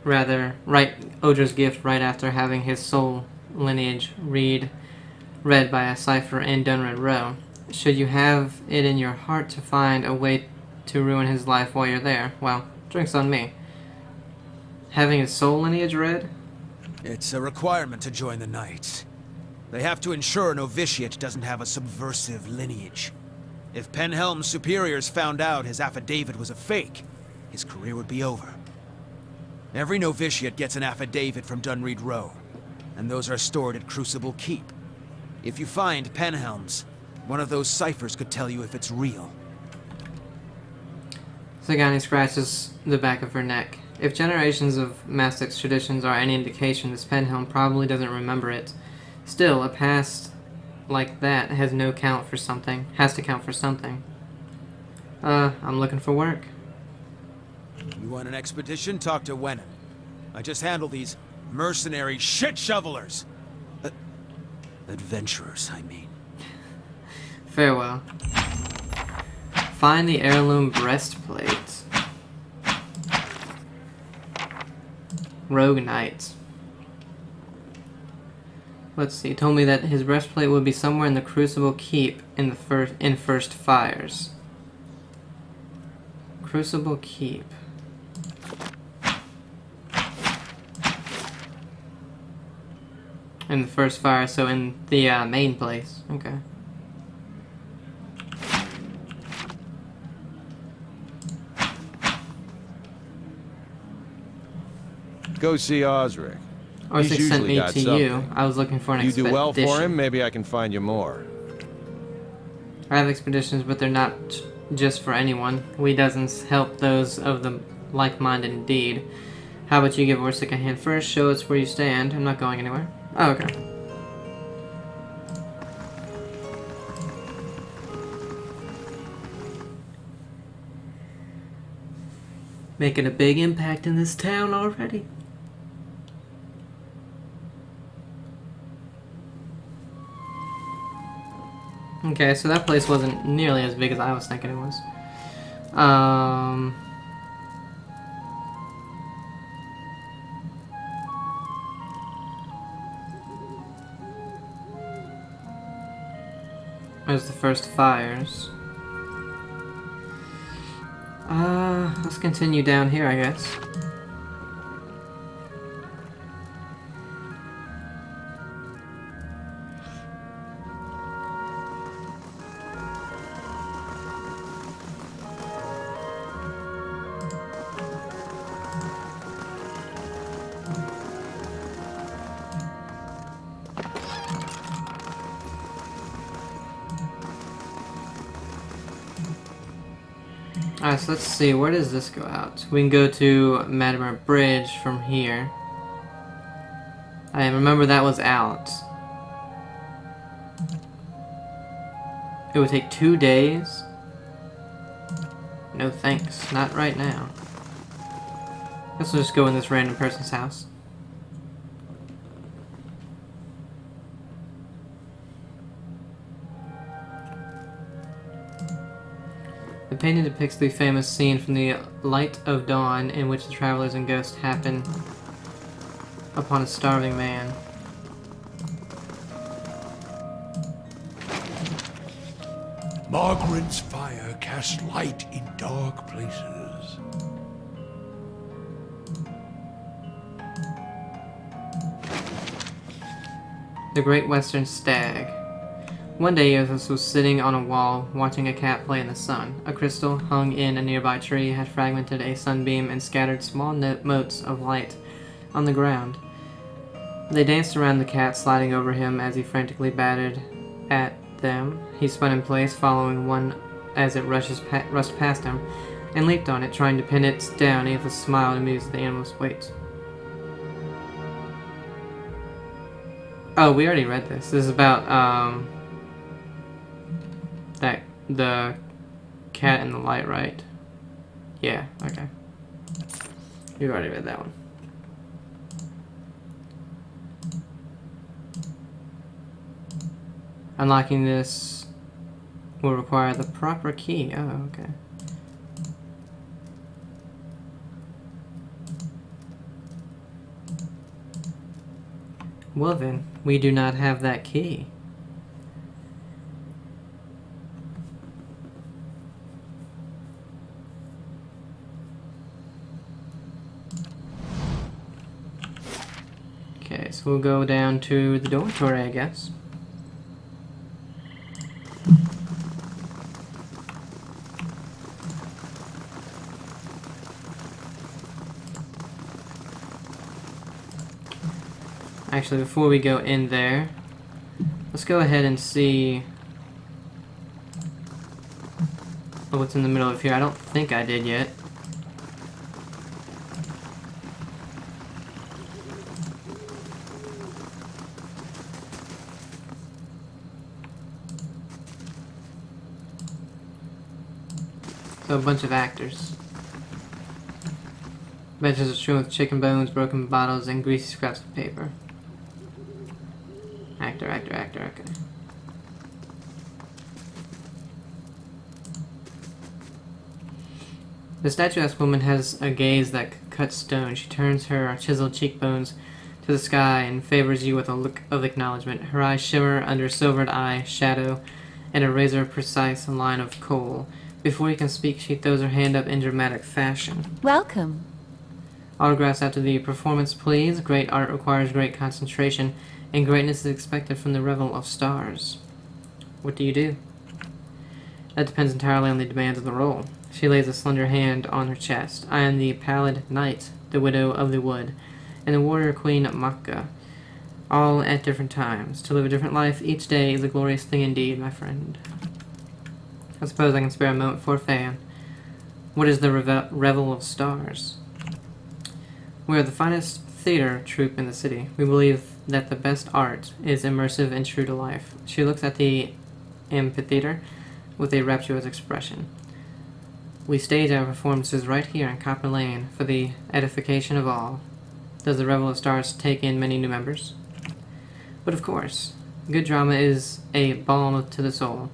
Odra's gift right after having his soul lineage read by a cipher in Dunred Row. Should you have it in your heart to find a way to ruin his life while you're there, well, drinks on me. Having his soul lineage read? It's a requirement to join the Knights. They have to ensure a novitiate doesn't have a subversive lineage. If Penhelm's superiors found out his affidavit was a fake, his career would be over. Every novitiate gets an affidavit from Dunreed Row, and those are stored at Crucible Keep. If you find Penhelm's, One of those ciphers could tell you if it's real. Sagani scratches the back of her neck. If generations of Mastic's traditions are any indication, this Penhelm probably doesn't remember it. Still, a past like that has to count for something. I'm looking for work. You want an expedition? Talk to Wenham. I just handle these mercenary shit shovelers. Adventurers, I mean. Farewell. Find the heirloom breastplate. Rogue Knight. Let's see. He told me that his breastplate would be somewhere in the Crucible Keep in First Fires. Crucible Keep. In the First Fire, so in the main place. Okay. Go see Osric. Osric He's sent usually me got to you. something. I was looking for an You expedition. do well for him, maybe I can find you more. I have expeditions, but they're not just for anyone. We dozens help those of the like-minded indeed. How about you give Orsic a hand first? Show us where you stand. I'm not going anywhere. Oh, okay. Making a big impact in this town already. Okay, so that place wasn't nearly as big as I was thinking it was. There's the First Fires. Let's continue down here, I guess. Alright, so let's see, where does this go out? We can go to Madimer Bridge from here. I remember that was out. It would take 2 days? No thanks, not right now. Guess we'll just go in this random person's house. The painting depicts the famous scene from the Light of Dawn in which the travelers and ghosts happen upon a starving man. Margaret's fire casts light in dark places. The Great Western Stag. One day Yothos was sitting on a wall, watching a cat play in the sun. A crystal hung in a nearby tree had fragmented a sunbeam and scattered small motes of light on the ground. They danced around the cat, sliding over him as he frantically batted at them. He spun in place, following one as it rushed past him, and leaped on it, trying to pin it down. Yothos smiled, amused at the animal's weight. Oh, we already read this. This is about, the cat in the light, right? Yeah, okay. We've already read that one. Unlocking this will require the proper key. Oh, okay. Well then, we do not have that key. Okay, so we'll go down to the dormitory, I guess. Actually, before we go in there, let's go ahead and see of what's in the middle of here. I don't think I did yet. So a bunch of actors. Benches are strewn with chicken bones, broken bottles, and greasy scraps of paper. Actor, okay. The statuesque woman has a gaze that cuts stone. She turns her chiseled cheekbones to the sky and favors you with a look of acknowledgement. Her eyes shimmer under silvered eye shadow and a razor-precise line of kohl. Before you can speak, she throws her hand up in dramatic fashion. Welcome. Autographs after the performance, please. Great art requires great concentration, and greatness is expected from the revel of stars. What do you do? That depends entirely on the demands of the role. She lays a slender hand on her chest. I am the pallid knight, the widow of the wood, and the warrior queen Makka, all at different times. To live a different life each day is a glorious thing indeed, my friend. I suppose I can spare a moment for a fan. What is the revel of stars? We are the finest theater troupe in the city. We believe that the best art is immersive and true to life. She looks at the amphitheater with a rapturous expression. We stage our performances right here in Copperlane for the edification of all. Does the Revel of Stars take in many new members? But of course, good drama is a balm to the soul,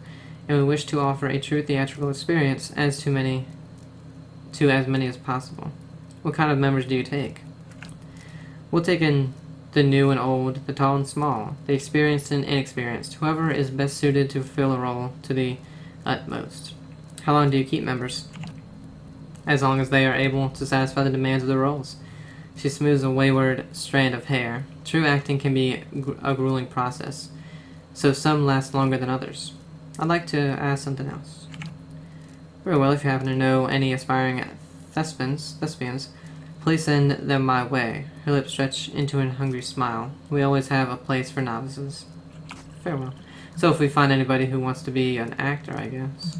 and we wish to offer a true theatrical experience as many as possible. What kind of members do you take? We'll take in the new and old, the tall and small, the experienced and inexperienced, whoever is best suited to fulfill a role to the utmost. How long do you keep members? As long as they are able to satisfy the demands of the roles. She smooths a wayward strand of hair. True acting can be a grueling process, so some last longer than others. I'd like to ask something else. Very well, if you happen to know any aspiring thespians, please send them my way. Her lips stretch into a hungry smile. We always have a place for novices. Farewell. So if we find anybody who wants to be an actor, I guess.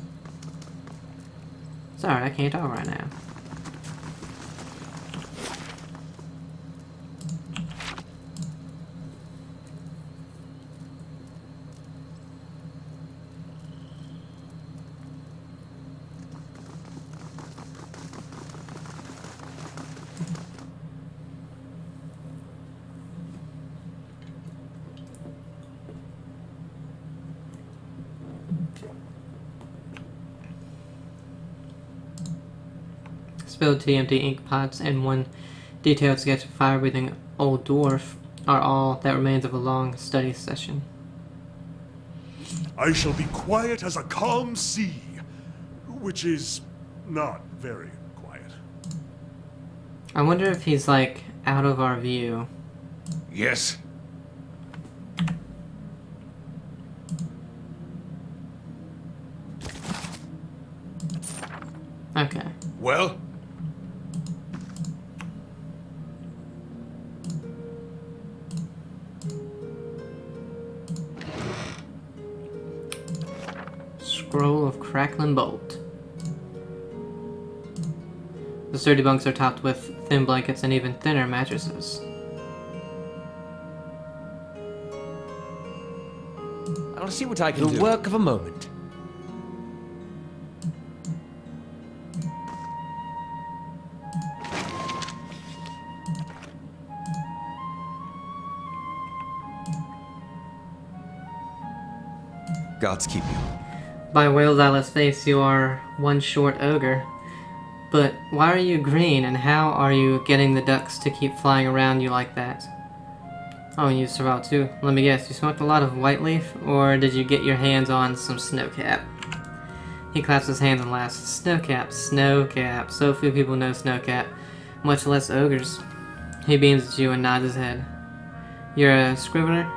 Sorry, I can't talk right now. Spilled tea, empty ink pots, and one detailed sketch of fire-breathing old dwarf are all that remains of a long study session. I shall be quiet as a calm sea, which is not very quiet. I wonder if he's, like, out of our view. Yes. Okay. Well? Scroll of crackling bolt. The sturdy bunks are topped with thin blankets and even thinner mattresses. I'll see what I can do. The work of a moment. Gods keep you. By Whale's eyeless face, you are one short ogre. But why are you green, and how are you getting the ducks to keep flying around you like that? Oh, and you survived too. Let me guess, you smoked a lot of white leaf, or did you get your hands on some snowcap? He claps his hands and laughs. Snowcap, snowcap. So few people know snowcap, much less ogres. He beams at you and nods his head. You're a scrivener?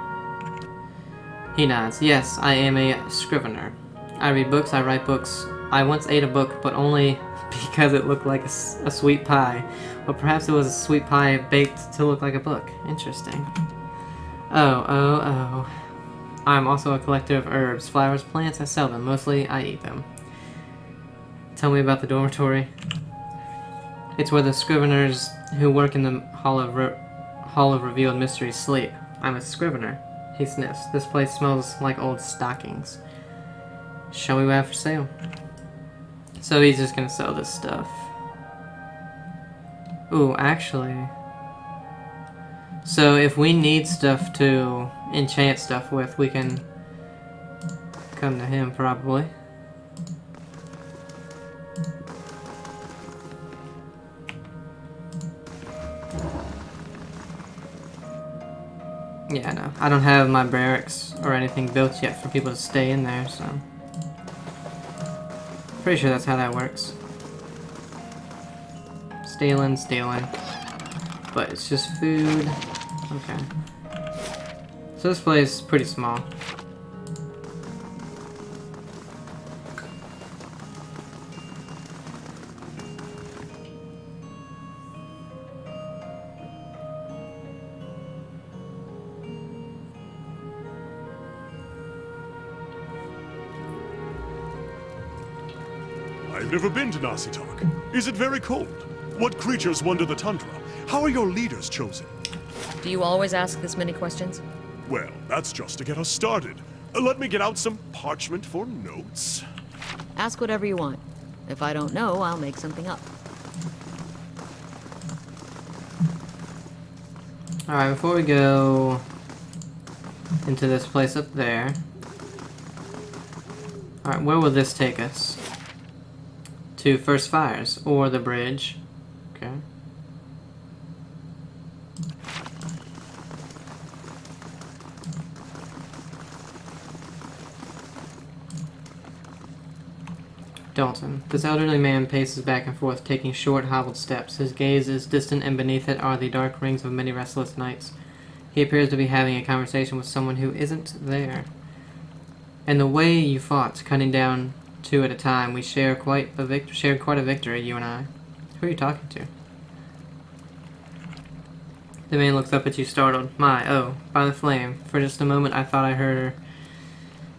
He nods. Yes, I am a scrivener. I read books, I write books. I once ate a book, but only because it looked like a sweet pie. Or perhaps it was a sweet pie baked to look like a book. Interesting. Oh. I'm also a collector of herbs, flowers, plants. I sell them. Mostly, I eat them. Tell me about the dormitory. It's where the scriveners who work in the Hall of Revealed Mysteries sleep. I'm a scrivener. He sniffs. This place smells like old stockings. Show me what I have for sale. So he's just gonna sell this stuff. Ooh, actually. So if we need stuff to enchant stuff with, we can come to him probably. Yeah, no. I don't have my barracks or anything built yet for people to stay in there, so... Pretty sure that's how that works. Stealing. But it's just food. Okay. So this place is pretty small. I've never been to Nasitok. Is it very cold? What creatures wander the tundra? How are your leaders chosen? Do you always ask this many questions? Well, that's just to get us started. Let me get out some parchment for notes. Ask whatever you want. If I don't know, I'll make something up. Alright, before we go into this place up there... Alright, where will this take us? To First Fires, or the bridge. Okay. Dalton. This elderly man paces back and forth, taking short, hobbled steps. His gaze is distant, and beneath it are the dark rings of many restless nights. He appears to be having a conversation with someone who isn't there. And the way you fought, cutting down two at a time, we shared quite a victory, you and I. Who are you talking to? The man looks up at you, startled. Oh, by the flame. For just a moment I thought I heard her.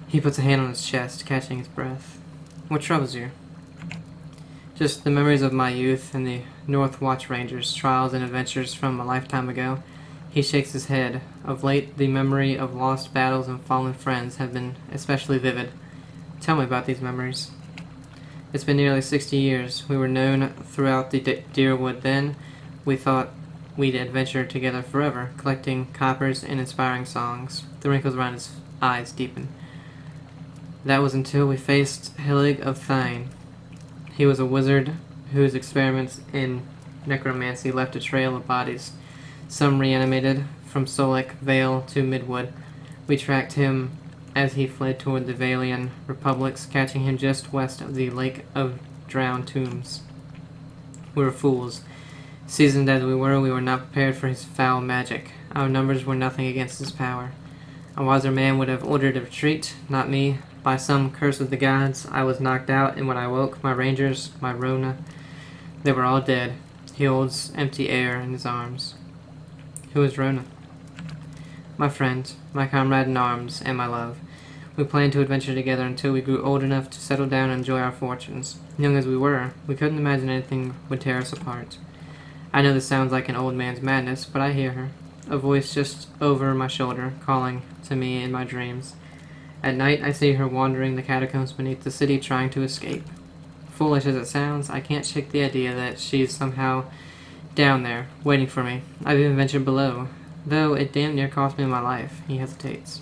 He puts a hand on his chest, catching his breath. What troubles you? Just the memories of my youth and the North Watch Rangers, trials and adventures from a lifetime ago. He shakes his head. Of late, the memory of lost battles and fallen friends have been especially vivid. Tell me about these memories. It's been nearly 60 years. We were known throughout the Deerwood then. We thought we'd adventure together forever, collecting coppers and inspiring songs. The wrinkles around his eyes deepened. That was until we faced Hillig of Thine. He was a wizard whose experiments in necromancy left a trail of bodies, some reanimated, from Solek Vale to Midwood. We tracked him as he fled toward the Valian republics, catching him just west of the Lake of Drowned Tombs. We were fools. Seasoned as we were not prepared for his foul magic. Our numbers were nothing against his power. A wiser man would have ordered a retreat, not me. By some curse of the gods, I was knocked out, and when I woke, my rangers, my Rona, they were all dead. He holds empty air in his arms. Who is Rona? My friend, my comrade in arms, and my love. We planned to adventure together until we grew old enough to settle down and enjoy our fortunes. Young as we were, we couldn't imagine anything would tear us apart. I know this sounds like an old man's madness, but I hear her. A voice just over my shoulder, calling to me in my dreams. At night, I see her wandering the catacombs beneath the city, trying to escape. Foolish as it sounds, I can't shake the idea that she's somehow down there, waiting for me. I've even ventured below, though it damn near cost me my life. He hesitates.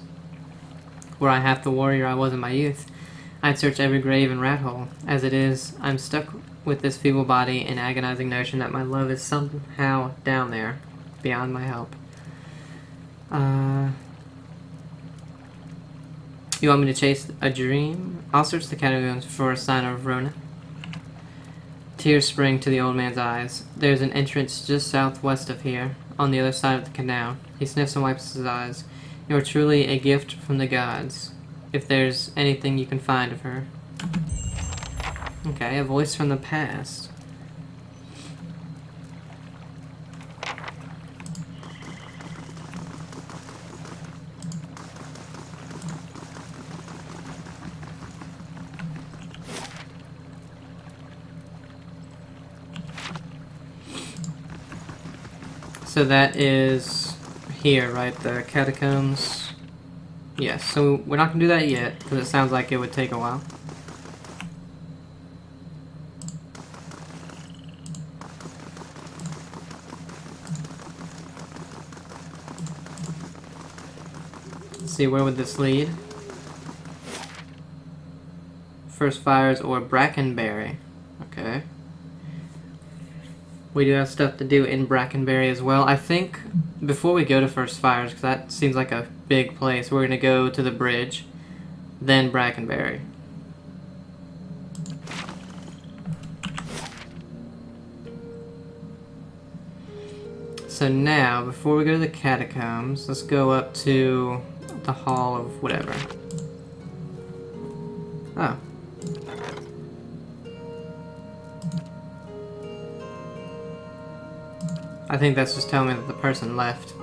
Were I half the warrior I was in my youth, I'd search every grave and rat hole. As it is, I'm stuck with this feeble body and agonizing notion that my love is somehow down there, beyond my help. You want me to chase a dream? I'll search the catacombs for a sign of Rona. Tears spring to the old man's eyes. There's an entrance just southwest of here, on the other side of the canal. He sniffs and wipes his eyes. You're truly a gift from the gods, if there's anything you can find of her. Okay, a voice from the past. So that is here, right? The catacombs. Yes, so we're not gonna do that yet, because it sounds like it would take a while. Let's see, where would this lead? First Fires or Brackenberry. Okay. We do have stuff to do in Brackenberry as well. I think before we go to First Fires, because that seems like a big place, we're going to go to the bridge, then Brackenberry. So now, before we go to the catacombs, let's go up to the Hall of whatever. Oh. I think that's just telling me that the person left.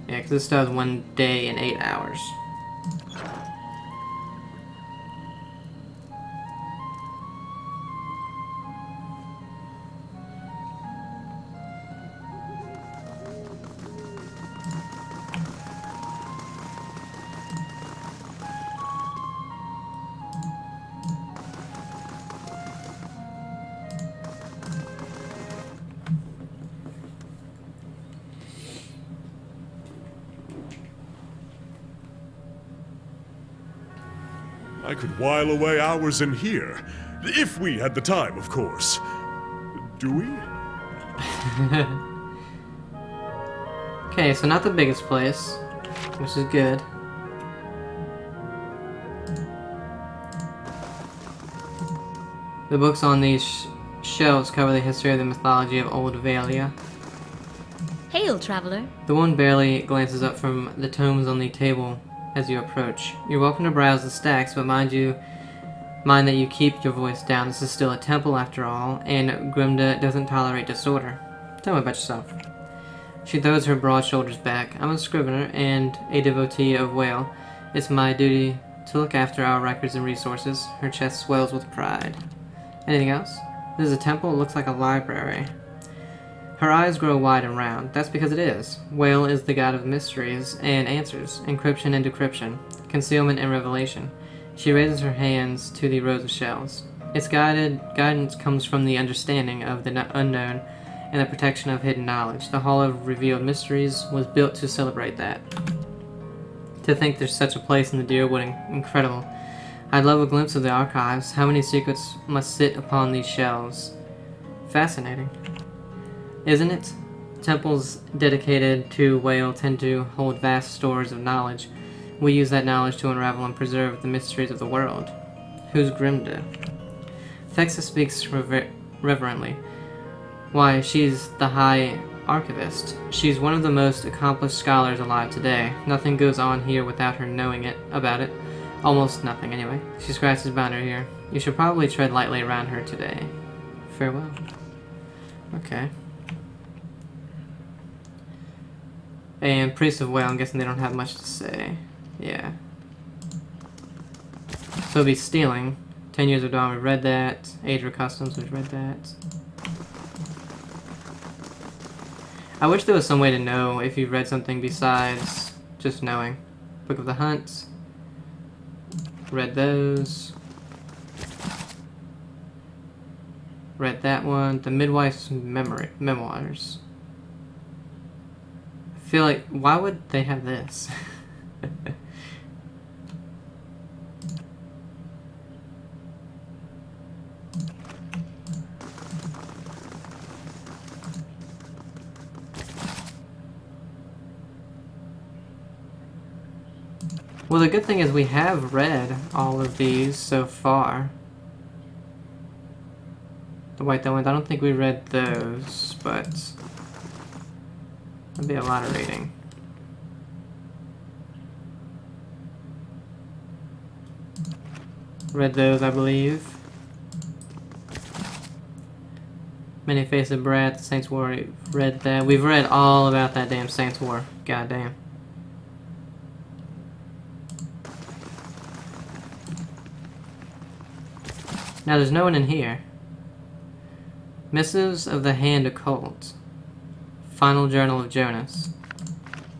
Yeah, because this does 1 day and 8 hours. I could while away hours in here. If we had the time, of course. Do we? Okay, so not the biggest place, which is good. The books on these shelves cover the history of the mythology of Old Valia. Hail, traveler. The one barely glances up from the tomes on the table as you approach. You're welcome to browse the stacks, but mind that you keep your voice down. This is still a temple after all, and Grimda doesn't tolerate disorder. Tell me about yourself. She throws her broad shoulders back. I'm a scrivener and a devotee of Whale. It's my duty to look after our records and resources. Her chest swells with pride. Anything else? This is a temple. It looks like a library. Her eyes grow wide and round. That's because it is. Whale is the god of mysteries and answers, encryption and decryption, concealment and revelation. She raises her hands to the rows of shells. Its guidance comes from the understanding of the unknown and the protection of hidden knowledge. The Hall of Revealed Mysteries was built to celebrate that. To think there's such a place in the Deerwood, incredible. I'd love a glimpse of the archives. How many secrets must sit upon these shelves? Fascinating. Isn't it? Temples dedicated to Whale tend to hold vast stores of knowledge. We use that knowledge to unravel and preserve the mysteries of the world. Who's Grimda? Thexa speaks reverently. Why, she's the High Archivist. She's one of the most accomplished scholars alive today. Nothing goes on here without her knowing about it. Almost nothing, anyway. She scratches behind her ear. You should probably tread lightly around her today. Farewell. Okay. And Priest of Whale, I'm guessing they don't have much to say. Yeah. So it'll be stealing. 10 Years of Dawn, we've read that. Age of Customs, we've read that. I wish there was some way to know if you've read something besides just knowing. Book of the Hunt. Read those. Read that one. The Midwife's Memoirs. I feel like, why would they have this? Well, the good thing is we have read all of these so far. The White Ones, I don't think we read those, but that'd be a lot of reading. Read those, I believe. Many-Faced Brat, the Saints War, we've read that. We've read all about that damn Saints War. Goddamn. Now there's no one in here. Missives of the Hand Occult. Final Journal of Jonas.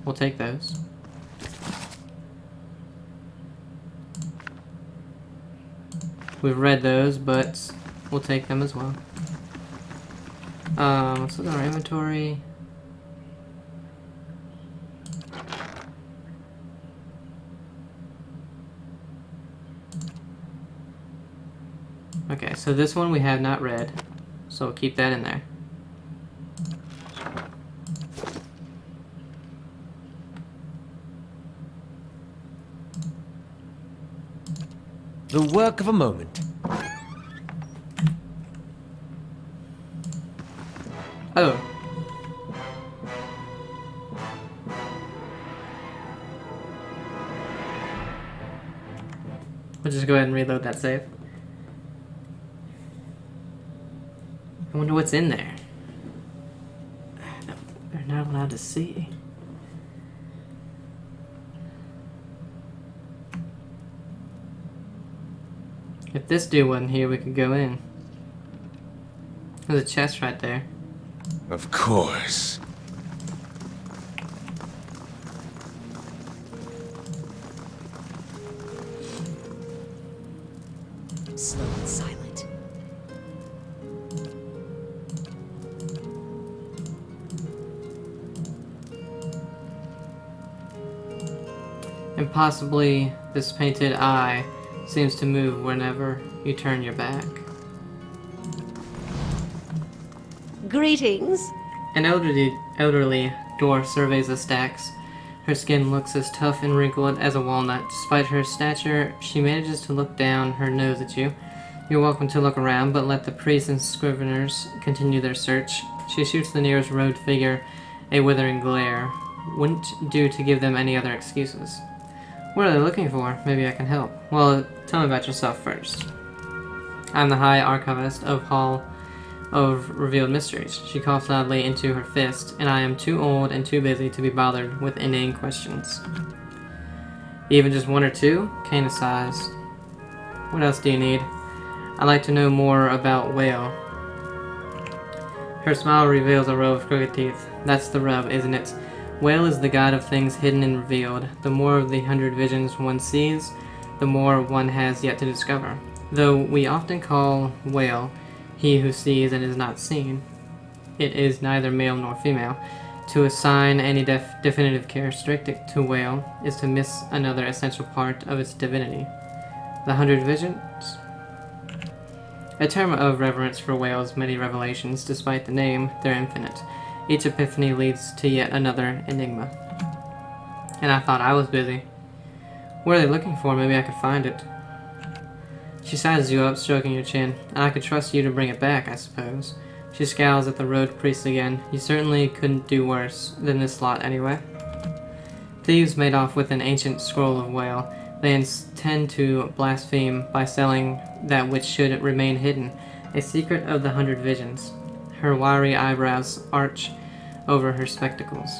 We'll take those. We've read those, but we'll take them as well. Let's look at our inventory. Okay, so this one we have not read, so we'll keep that in there. The work of a moment. Oh. We'll just go ahead and reload that save. I wonder what's in there. They're not allowed to see. If this dude wasn't here, we could go in. There's a chest right there. Of course. Slow and silent. And possibly this painted eye seems to move whenever you turn your back. Greetings. An elderly dwarf surveys the stacks. Her skin looks as tough and wrinkled as a walnut. Despite her stature, she manages to look down her nose at you. You're welcome to look around, but let the priests and scriveners continue their search. She shoots the nearest robed figure a withering glare. Wouldn't do to give them any other excuses. What are they looking for? Maybe I can help. Well, tell me about yourself first. I'm the High Archivist of Hall of Revealed Mysteries. She coughs loudly into her fist, and I am too old and too busy to be bothered with inane questions. Even just one or two? Kana sighs. What else do you need? I'd like to know more about Whale. Her smile reveals a row of crooked teeth. That's the rub, isn't it? Whale is the god of things hidden and revealed. The more of the 100 visions one sees, the more one has yet to discover. Though we often call Whale he who sees and is not seen, it is neither male nor female. To assign any definitive characteristic to Whale is to miss another essential part of its divinity. The 100 visions? A term of reverence for Whale's many revelations. Despite the name, they're infinite. Each epiphany leads to yet another enigma. And I thought I was busy. What are they looking for? Maybe I could find it. She sizes you up, stroking your chin. And I could trust you to bring it back, I suppose. She scowls at the road priest again. You certainly couldn't do worse than this lot anyway. Thieves made off with an ancient scroll of Whale. They intend to blaspheme by selling that which should remain hidden. A secret of the 100 visions. Her wiry eyebrows arch over her spectacles.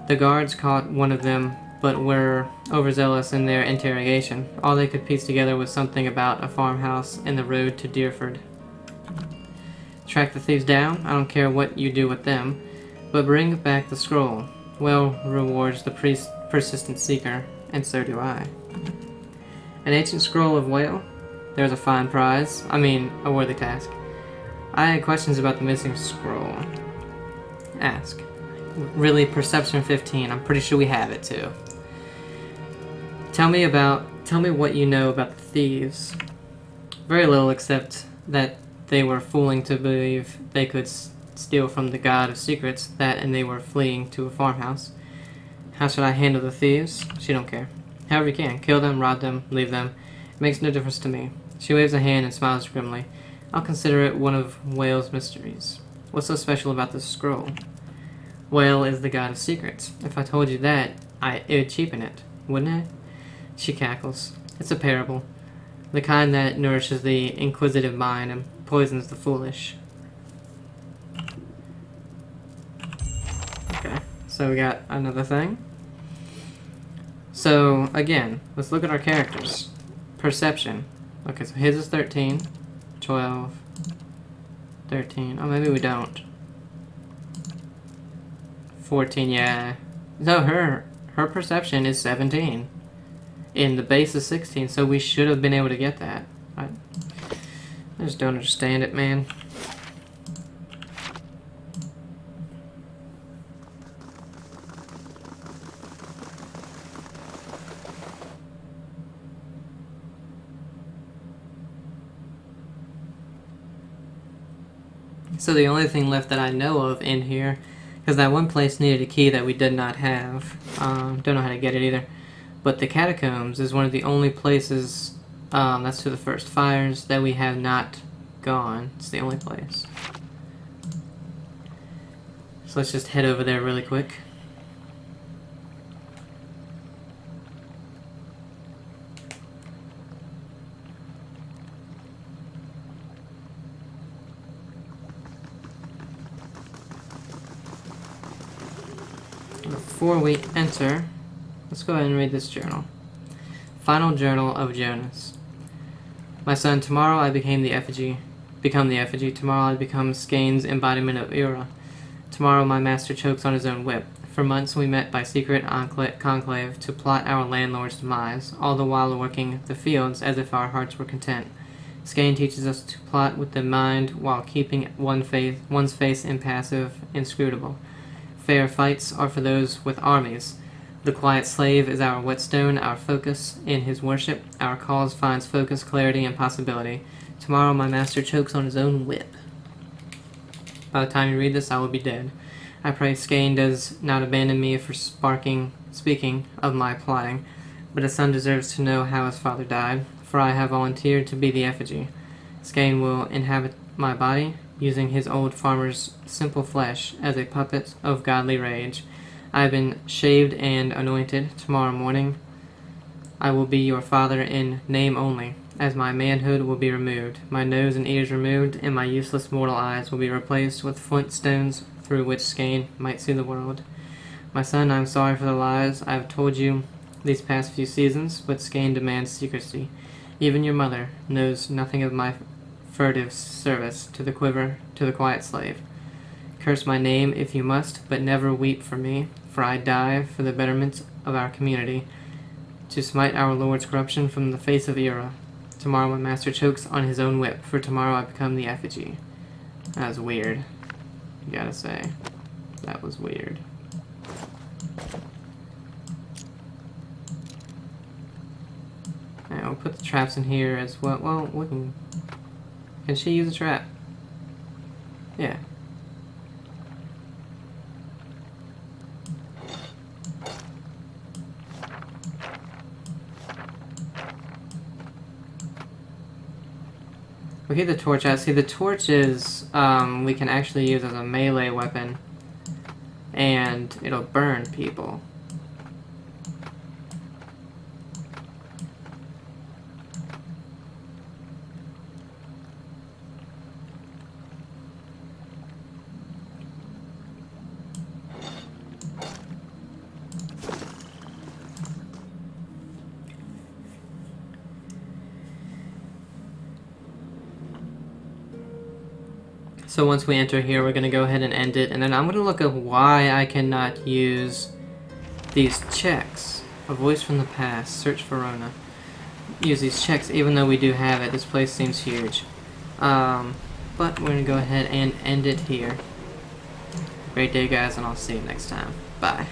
The guards caught one of them, but were overzealous in their interrogation. All they could piece together was something about a farmhouse in the road to Deerford. Track the thieves down? I don't care what you do with them, but bring back the scroll. Well rewards the persistent seeker, and so do I. An ancient scroll of Whale? There's a fine prize. I mean, a worthy task. I had questions about the missing scroll. Ask. Really, Perception 15. I'm pretty sure we have it too. Tell me what you know about the thieves. Very little, except that they were fooling to believe they could steal from the god of secrets, and they were fleeing to a farmhouse. How should I handle the thieves? She don't care. However you can. Kill them, rob them, leave them. It makes no difference to me. She waves a hand and smiles grimly. I'll consider it one of Whale's mysteries. What's so special about this scroll? Whale is the god of secrets. If I told you that, it would cheapen it, wouldn't it? She cackles. It's a parable. The kind that nourishes the inquisitive mind and poisons the foolish. Okay, so we got another thing. So, again, let's look at our characters. Perception. Okay, so his is 13, 12, 13. Oh, maybe we don't. 14, yeah. No, her perception is 17. And the base is 16, so we should have been able to get that. I just don't understand it, man. So the only thing left that I know of in here, because that one place needed a key that we did not have. Don't know how to get it either. But the catacombs is one of the only places, that's to the first fires, that we have not gone. It's the only place. So let's just head over there really quick. Before we enter, let's go ahead and read this journal. Final Journal of Jonas. My son, tomorrow I become the effigy. Tomorrow I become Skane's embodiment of Era. Tomorrow my master chokes on his own whip. For months we met by secret conclave to plot our landlord's demise, all the while working the fields as if our hearts were content. Skane teaches us to plot with the mind while keeping one's face impassive, inscrutable. Fair fights are for those with armies. The quiet slave is our whetstone, our focus in his worship. Our cause finds focus, clarity, and possibility. Tomorrow my master chokes on his own whip. By the time you read this, I will be dead. I pray Skane does not abandon me for speaking of my plotting, but a son deserves to know how his father died, for I have volunteered to be the effigy. Skane will inhabit my body, using his old farmer's simple flesh as a puppet of godly rage. I have been shaved and anointed. Tomorrow morning I will be your father in name only, as my manhood will be removed, my nose and ears removed, and my useless mortal eyes will be replaced with flint stones through which Skane might see the world. My son, I am sorry for the lies I have told you these past few seasons, but Skane demands secrecy. Even your mother knows nothing of my furtive service to the quiet slave. Curse my name if you must, but never weep for me, for I die for the betterment of our community, to smite our Lord's corruption from the face of Era. Tomorrow my master chokes on his own whip, for tomorrow I become the effigy. That was weird. You gotta say. That was weird. And we'll put the traps in here as well. Well, we can... Can she use a trap? Yeah. Okay, the torch out. See, the torch is, we can actually use as a melee weapon. And it'll burn people. So once we enter here, we're going to go ahead and end it, and then I'm going to look up why I cannot use these checks. A voice from the past, search for Rona. Use these checks even though we do have it. This place seems huge. But we're going to go ahead and end it here. Great day, guys, and I'll see you next time. Bye.